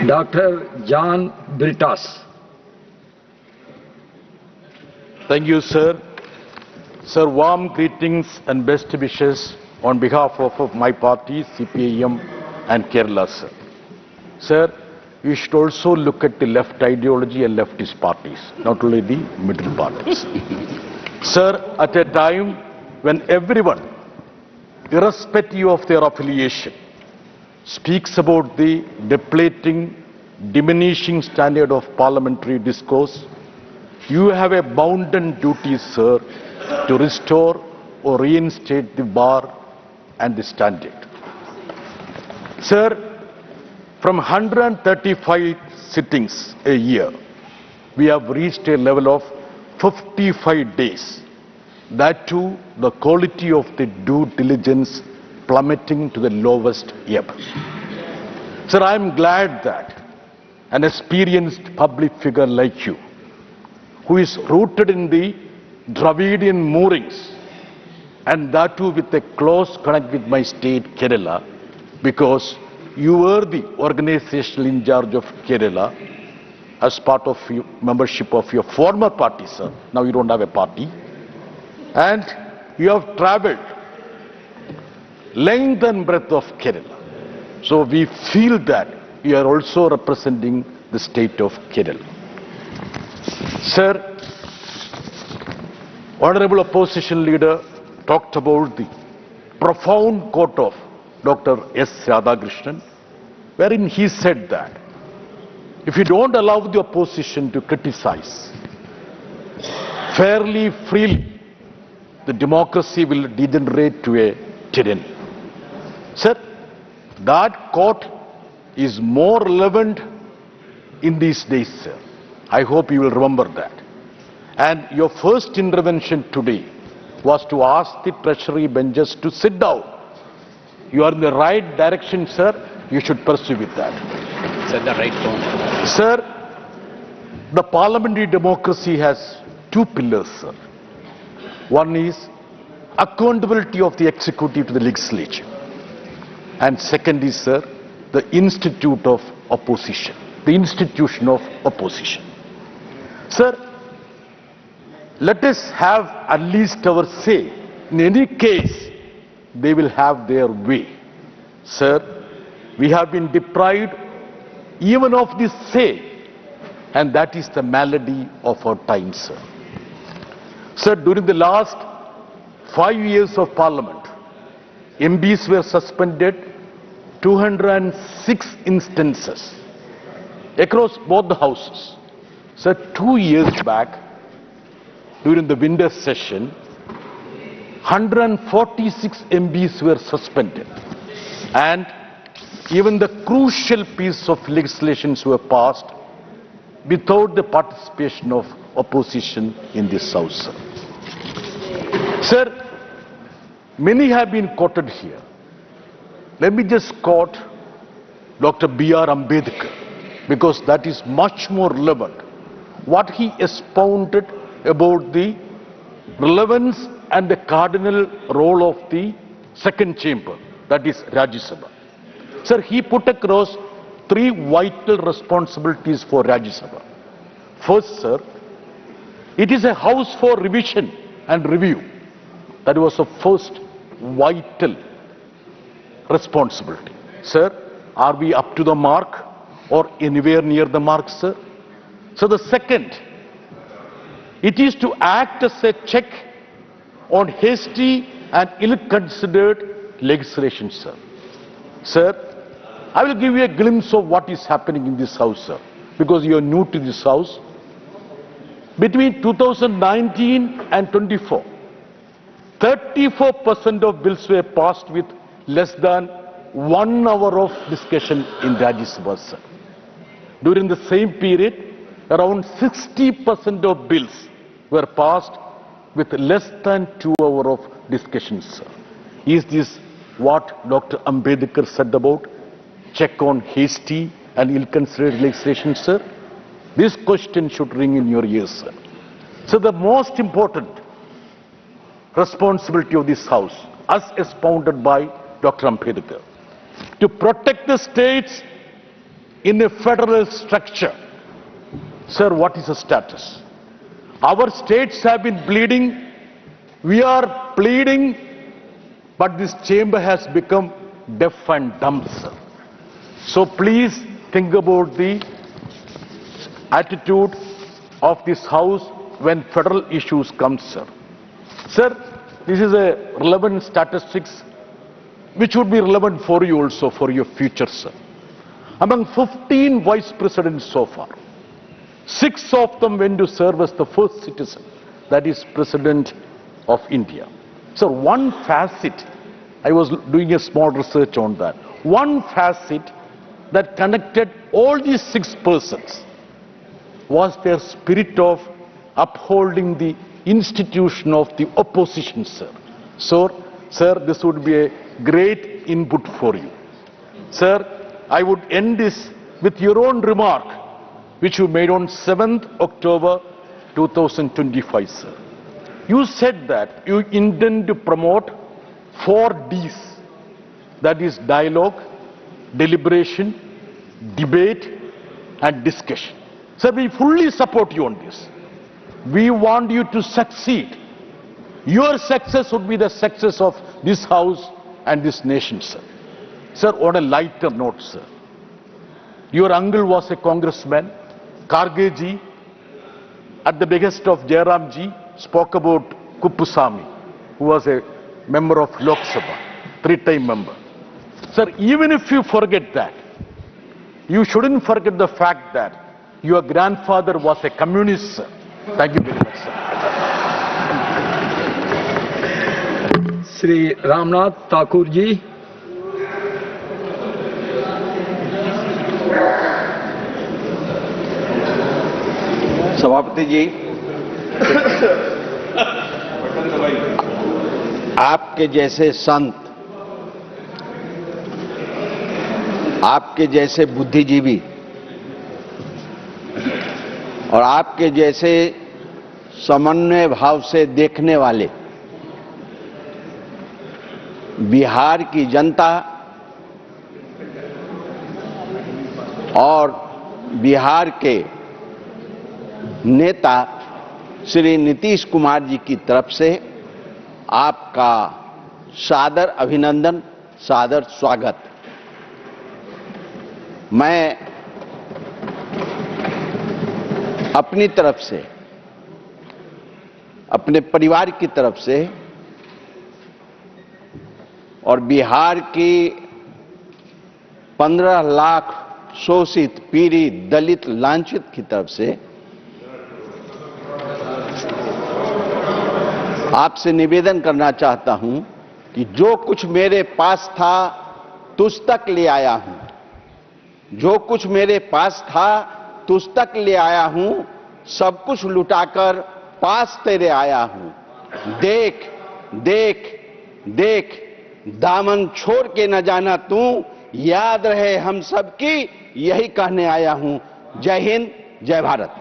Dr. John Britas. Thank you, sir. Sir, warm greetings and best wishes on behalf of my party, CPIM and Kerala, sir. Sir, you should also look at the left ideology and leftist parties, not only the middle parties. Sir, at a time when everyone, irrespective of their affiliation, speaks about the depleting, diminishing standard of parliamentary discourse, you have a bounden duty, sir, to restore or reinstate the bar and the standard. Sir, from 135 sittings a year, we have reached a level of 55 days. That too, the quality of the due diligence plummeting to the lowest ebb. Sir, I am glad that an experienced public figure like you, who is rooted in the Dravidian moorings, and that too with a close connect with my state, Kerala, because you were the organizational in charge of Kerala as part of your membership of your former party, sir. Now you don't have a party. And you have traveled length and breadth of Kerala. So we feel that you are also representing the state of Kerala. Sir, Honorable Opposition Leader talked about the profound quote of Dr. S. Radhakrishnan, wherein he said that if you don't allow the opposition to criticize fairly, freely, the democracy will degenerate to a tyranny. Sir, that quote is more relevant in these days, sir. I hope you will remember that. And your first intervention today was to ask the treasury benches to sit down. You are in the right direction, sir. You should pursue with that. set the right tone. Sir, the parliamentary democracy has two pillars, sir. One is accountability of the executive to the legislature. And second is, sir, the institute of opposition, the institution of opposition. Sir, let us have at least our say. In any case, they will have their way. Sir, we have been deprived even of this say, and that is the malady of our time, sir. Sir, during the last 5 years of Parliament, MPs were suspended 206 instances across both the houses. Sir, 2 years back, during the winter session, 146 MPs were suspended, and even the crucial piece of legislation were passed without the participation of opposition in this house. Sir, many have been quoted here. Let me just quote Dr. B.R. Ambedkar, because that is much more relevant. What he expounded about the relevance and the cardinal role of the second chamber, that is Rajya Sabha. Sir, he put across 3 vital responsibilities for Rajya Sabha. First, sir, it is a house for revision and review. That was the first vital responsibility. Sir, are we up to the mark or anywhere near the mark, sir? So the second, it is to act as a check on hasty and ill-considered legislation, sir. Sir, I will give you a glimpse of what is happening in this house, sir, because you are new to this house. Between 2019 and 24, 34% of bills were passed with less than 1 hour of discussion in Rajya Sabha, sir. During the same period, around 60% of bills were passed with less than 2 hours of discussion, sir. Is this what Dr. Ambedkar said about check on hasty and ill-considered legislation, sir? This question should ring in your ears, sir. So the most important responsibility of this house, as expounded by Dr. Ambedkar, to protect the states in a federal structure. Sir, what is the status? Our states have been bleeding, we are pleading, but this chamber has become deaf and dumb, sir. So please think about the attitude of this house when federal issues come, sir. Sir, this is a relevant statistics which would be relevant for you also for your future, sir. Among 15 vice presidents so far, 6 of them went to serve as the first citizen, that is President of India. So one facet, I was doing a small research on that, one facet that connected all these 6 persons was their spirit of upholding the institution of the opposition, sir. So, sir, this would be a great input for you. Sir, I would end this with your own remark, which you made on 7th October 2025, sir. You said that you intend to promote 4 Ds, that is dialogue, deliberation, debate and discussion. Sir, we fully support you on this. We want you to succeed. Your success would be the success of this house and this nation, sir. Sir, on a lighter note, sir, your uncle was a congressman. Karge ji, at the behest of Jairam ji, spoke about Kuppusamy, who was a member of Lok Sabha, 3-time member. Sir, even if you forget that, you shouldn't forget the fact that your grandfather was a communist, sir. Thank you very much, sir. Sri Ramnath Thakur ji. सभापति जी, आपके जैसे संत, आपके जैसे बुद्धिजीवी और आपके जैसे समन्वय भाव से देखने वाले बिहार की जनता और बिहार के नेता श्री नीतीश कुमार जी की तरफ से आपका सादर अभिनंदन, सादर स्वागत। मैं अपनी तरफ से, अपने परिवार की तरफ से और बिहार की 15 लाख शोषित, पीड़ित, दलित, लांछित की तरफ से आपसे निवेदन करना चाहता हूं कि जो कुछ मेरे पास था तुझ तक ले आया हूं, जो कुछ मेरे पास था तुझ तक ले आया हूं, सब कुछ लुटाकर पास तेरे आया हूं। देख देख देख, दामन छोड़ के न जाना तू, याद रहे हम सबकी, यही कहने आया हूं। जय हिंद, जय भारत।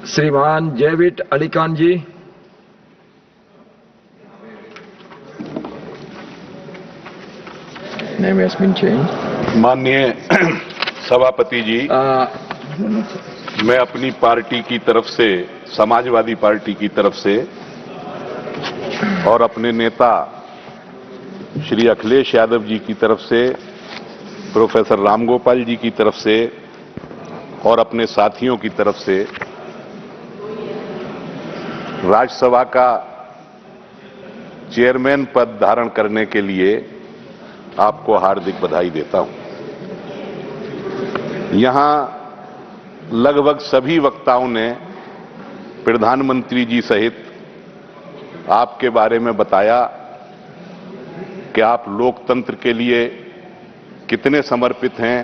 श्रीमान जयवीर अलीखान जी। Name has been changed. माननीय सभापति जी, मैं अपनी पार्टी की तरफ से, समाजवादी पार्टी की तरफ से और अपने नेता श्री अखिलेश यादव जी की तरफ से, प्रोफेसर रामगोपाल जी की तरफ से और अपने साथियों की तरफ से राज्यसभा का चेयरमैन पद धारण करने के लिए आपको हार्दिक बधाई देता हूं। यहां लगभग सभी वक्ताओं ने प्रधानमंत्री जी सहित आपके बारे में बताया कि आप लोकतंत्र के लिए कितने समर्पित हैं।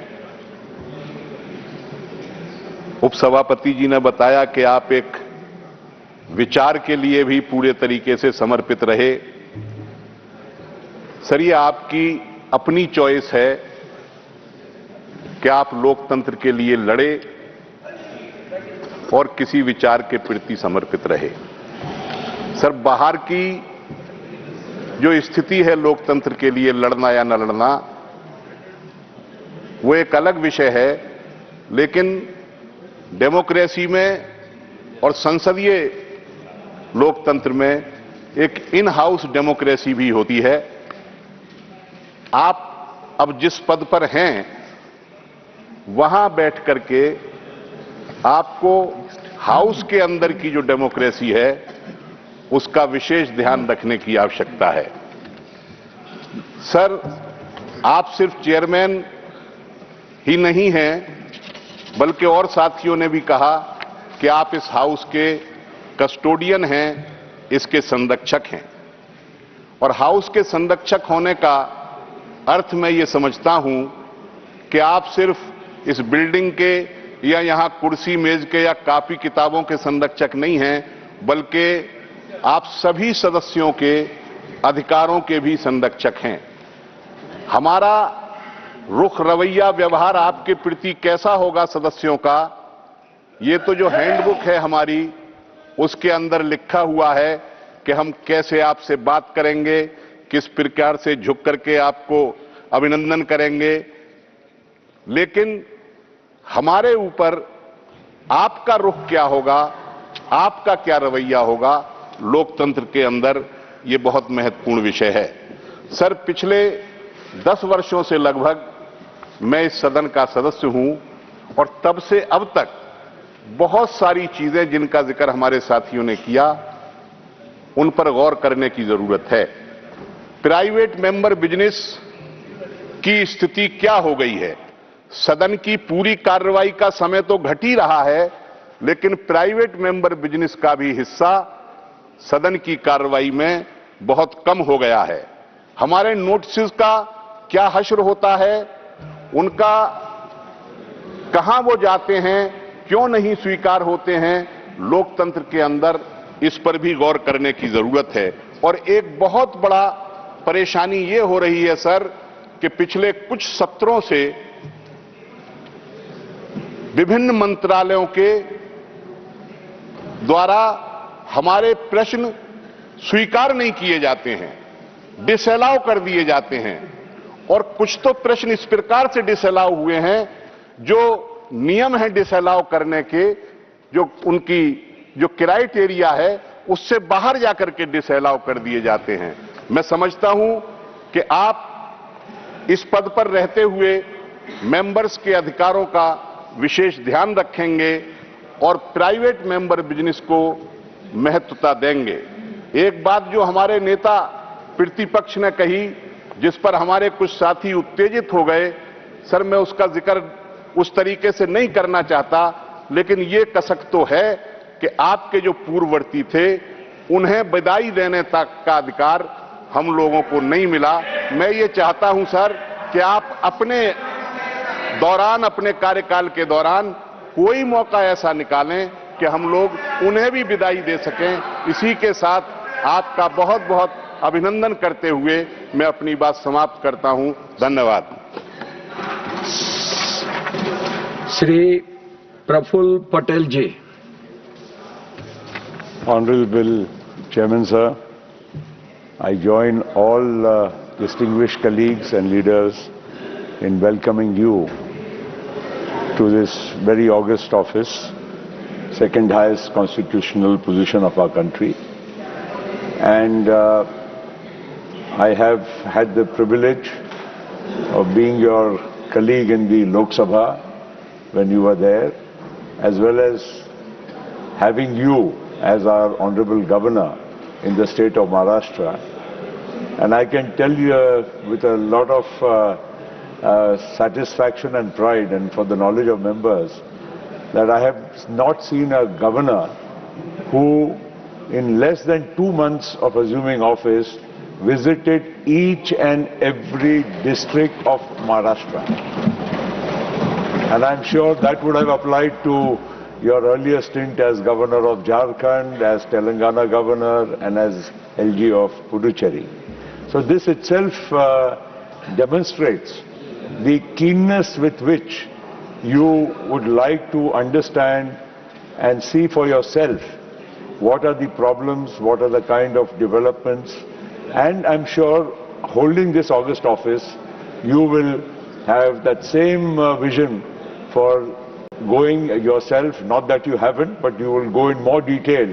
उपसभापति जी ने बताया कि आप एक विचार के लिए भी पूरे तरीके से समर्पित रहे। सर, ये आपकी अपनी चॉइस है कि आप लोकतंत्र के लिए लड़े और किसी विचार के प्रति समर्पित रहे। सर, बाहर की जो स्थिति है लोकतंत्र के लिए लड़ना या न लड़ना, वो एक अलग विषय है, लेकिन डेमोक्रेसी में और संसदीय लोकतंत्र में एक इन हाउस डेमोक्रेसी भी होती है। आप अब जिस पद पर हैं, वहां बैठ करके आपको हाउस के अंदर की जो डेमोक्रेसी है उसका विशेष ध्यान रखने की आवश्यकता है। सर, आप सिर्फ चेयरमैन ही नहीं हैं, बल्कि और साथियों ने भी कहा कि आप इस हाउस के कस्टोडियन हैं, इसके संरक्षक हैं। और हाउस के संरक्षक होने का अर्थ मैं ये समझता हूं कि आप सिर्फ इस बिल्डिंग के या यहां कुर्सी मेज के या कॉपी किताबों के संरक्षक नहीं हैं, बल्कि आप सभी सदस्यों के अधिकारों के भी संरक्षक हैं। हमारा रुख, रवैया, व्यवहार आपके प्रति कैसा होगा सदस्यों का, ये तो जो हैंडबुक है हमारी, उसके अंदर लिखा हुआ है कि हम कैसे आपसे बात करेंगे, किस प्रकार से झुक करके आपको अभिनंदन करेंगे। लेकिन हमारे ऊपर आपका रुख क्या होगा, आपका क्या रवैया होगा, लोकतंत्र के अंदर ये बहुत महत्वपूर्ण विषय है। सर, पिछले 10 वर्षों से लगभग मैं इस सदन का सदस्य हूं और तब से अब तक बहुत सारी चीजें जिनका जिक्र हमारे साथियों ने किया, उन पर गौर करने की जरूरत है। प्राइवेट मेंबर बिजनेस की स्थिति क्या हो गई है? सदन की पूरी कार्रवाई का समय तो घट ही रहा है, लेकिन प्राइवेट मेंबर बिजनेस का भी हिस्सा सदन की कार्रवाई में बहुत कम हो गया है। हमारे नोटिस का क्या हश्र होता है, उनका कहां वो जाते हैं, क्यों नहीं स्वीकार होते हैं, लोकतंत्र के अंदर इस पर भी गौर करने की जरूरत है। और एक बहुत बड़ा परेशानी ये हो रही है सर कि पिछले कुछ सत्रों से विभिन्न मंत्रालयों के द्वारा हमारे प्रश्न स्वीकार नहीं किए जाते हैं, डिसअलाउ कर दिए जाते हैं। और कुछ तो प्रश्न इस प्रकार से डिसअलाउ हुए हैं जो नियम है डिसअलाउ करने के, जो उनकी जो क्राइटेरिया है उससे बाहर जाकर के डिसअलाउ कर दिए जाते हैं। मैं समझता हूं कि आप इस पद पर रहते हुए मेंबर्स के अधिकारों का विशेष ध्यान रखेंगे और प्राइवेट मेंबर बिजनेस को महत्वता देंगे। एक बात जो हमारे नेता प्रतिपक्ष ने कही, जिस पर हमारे कुछ साथी उत्तेजित हो गए, सर मैं उसका जिक्र उस तरीके से नहीं करना चाहता, लेकिन ये कसक तो है कि आपके जो पूर्ववर्ती थे उन्हें विदाई देने तक का अधिकार हम लोगों को नहीं मिला। मैं ये चाहता हूं सर कि आप अपने दौरान, अपने कार्यकाल के दौरान कोई मौका ऐसा निकालें कि हम लोग उन्हें भी विदाई दे सकें। इसी के साथ आपका बहुत बहुत अभिनंदन करते हुए मैं अपनी बात समाप्त करता हूं। धन्यवाद। श्री प्रफुल्ल पटेल जी। Honorable Chairman Sir, I join all distinguished colleagues and leaders in welcoming you to this very august office, second highest constitutional position of our country. And I have had the privilege of being your colleague in the Lok Sabha when you were there, as well as having you as our Honorable Governor in the state of Maharashtra. And I can tell you with a lot of satisfaction and pride, and for the knowledge of members, that I have not seen a governor who in less than 2 months of assuming office visited each and every district of Maharashtra. And I'm sure that would have applied to your earlier stint as Governor of Jharkhand, as Telangana Governor, and as LG of Puducherry. So this itself demonstrates the keenness with which you would like to understand and see for yourself what are the problems, what are the kind of developments, and I'm sure holding this august office, you will have that same vision for going yourself, not that you haven't, but you will go in more detail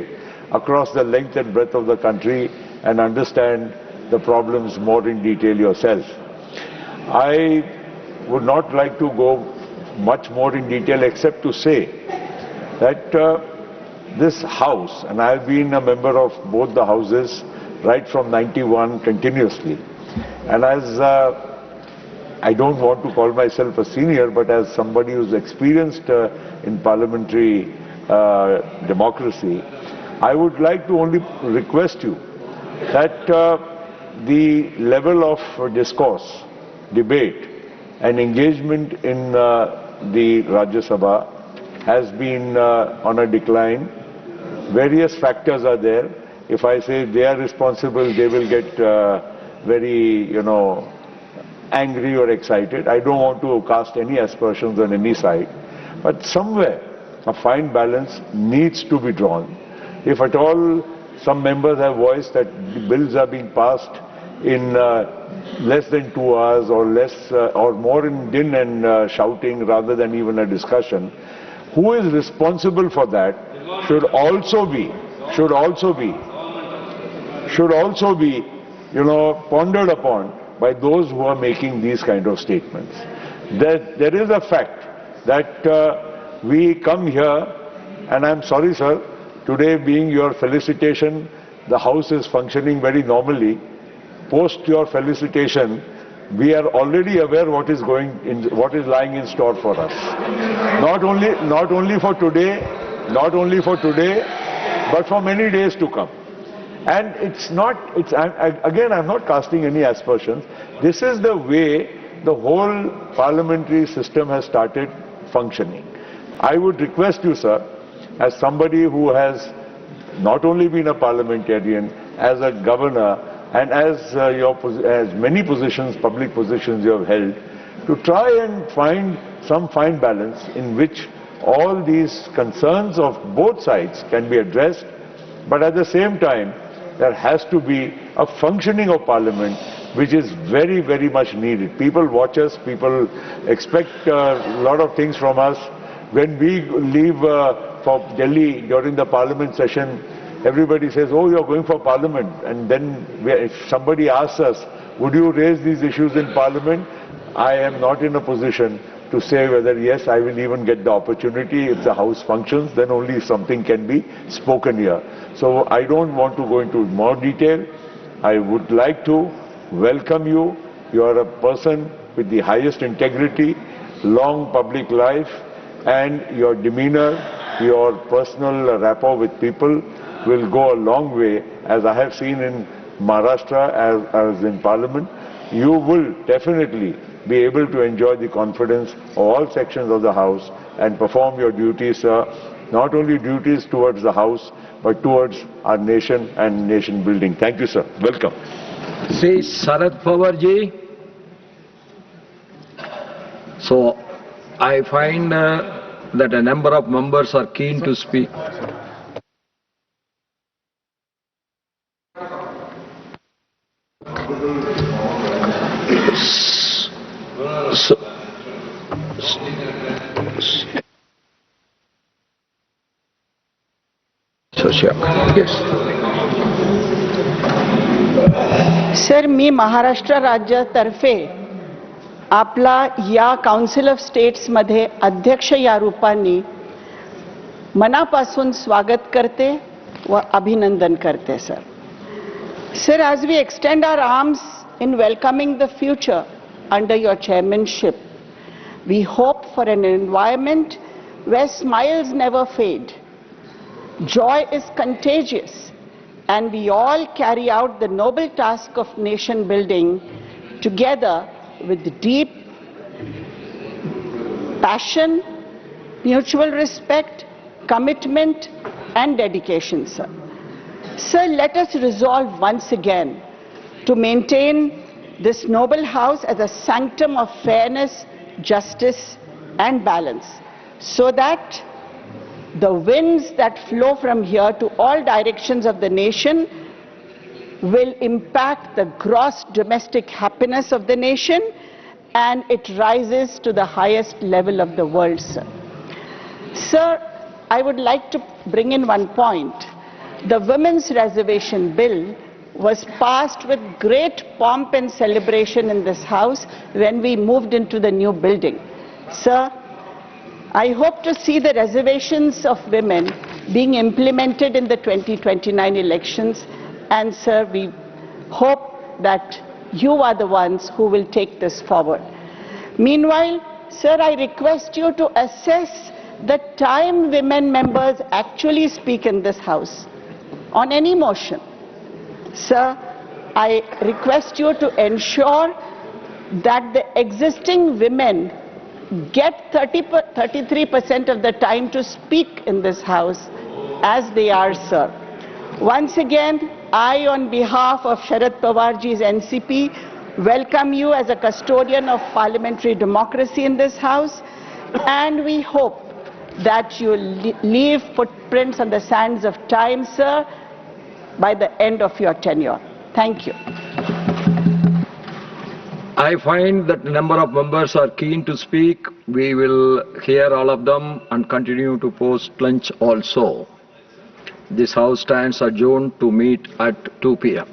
across the length and breadth of the country and understand the problems more in detail yourself. I would not like to go much more in detail except to say that this house, and I have been a member of both the houses right from 91 continuously, and as I don't want to call myself a senior, but as somebody who's experienced in parliamentary democracy, I would like to only request you that the level of discourse, debate and engagement in the Rajya Sabha has been on a decline. Various factors are there. If I say they are responsible, they will get very, angry or excited. I don't want to cast any aspersions on any side. But somewhere a fine balance needs to be drawn. If at all some members have voiced that the bills are being passed in less than 2 hours or less or more in din and shouting rather than even a discussion, who is responsible for that should also be pondered upon by those who are making these kind of statements. There is a fact that we come here, and I'm sorry sir, today being your felicitation, the House is functioning very normally. Post your felicitation, we are already aware what is lying in store for us. Not only for today, but for many days to come. And I'm not casting any aspersions. This is the way the whole parliamentary system has started functioning. I would request you, sir, as somebody who has not only been a parliamentarian, as a governor, and as many positions, public positions you have held, to try and find some fine balance in which all these concerns of both sides can be addressed, but at the same time, there has to be a functioning of Parliament which is very, very much needed. People watch us, people expect a lot of things from us. When we leave for Delhi during the Parliament session, everybody says, oh, you're going for Parliament. And then if somebody asks us, would you raise these issues in Parliament? I am not in a position to say whether yes, I will even get the opportunity. If the House functions, then only something can be spoken here. So I don't want to go into more detail. I would like to welcome you. You are a person with the highest integrity, long public life, and your demeanor, your personal rapport with people will go a long way, as I have seen in Maharashtra as in Parliament. You will definitely be able to enjoy the confidence of all sections of the House and perform your duties, sir. Not only duties towards the House, but towards our nation and nation building. Thank you, sir. Welcome. Sri Sharad Pawar ji. So, I find that a number of members are keen to speak. Sir, मी महाराष्ट्र राज्यातर्फे आपला या council of स्टेट्समध्ये अध्यक्ष या रूपाने मनापासून स्वागत करते व अभिनंदन करते sir. Sir, as we extend our arms in welcoming the future under your chairmanship, we hope for an environment where smiles never fade, joy is contagious, and we all carry out the noble task of nation building together with deep passion, mutual respect, commitment, and dedication, sir. Sir, let us resolve once again to maintain this noble house as a sanctum of fairness, justice, and balance, so that the winds that flow from here to all directions of the nation will impact the gross domestic happiness of the nation, and it rises to the highest level of the world, sir. Sir, I would like to bring in one point. The Women's Reservation Bill was passed with great pomp and celebration in this House when we moved into the new building. Sir, I hope to see the reservations of women being implemented in the 2029 elections, and sir, we hope that you are the ones who will take this forward. Meanwhile, sir, I request you to assess the time women members actually speak in this House on any motion. Sir, I request you to ensure that the existing women get 33% of the time to speak in this House as they are, sir. Once again, I, on behalf of Sharad Pawarji's NCP, welcome you as a custodian of parliamentary democracy in this House, and we hope that you leave footprints on the sands of time, sir, by the end of your tenure. Thank you. I find that a number of members are keen to speak. We will hear all of them and continue to post lunch also. This House stands adjourned to meet at 2 p.m.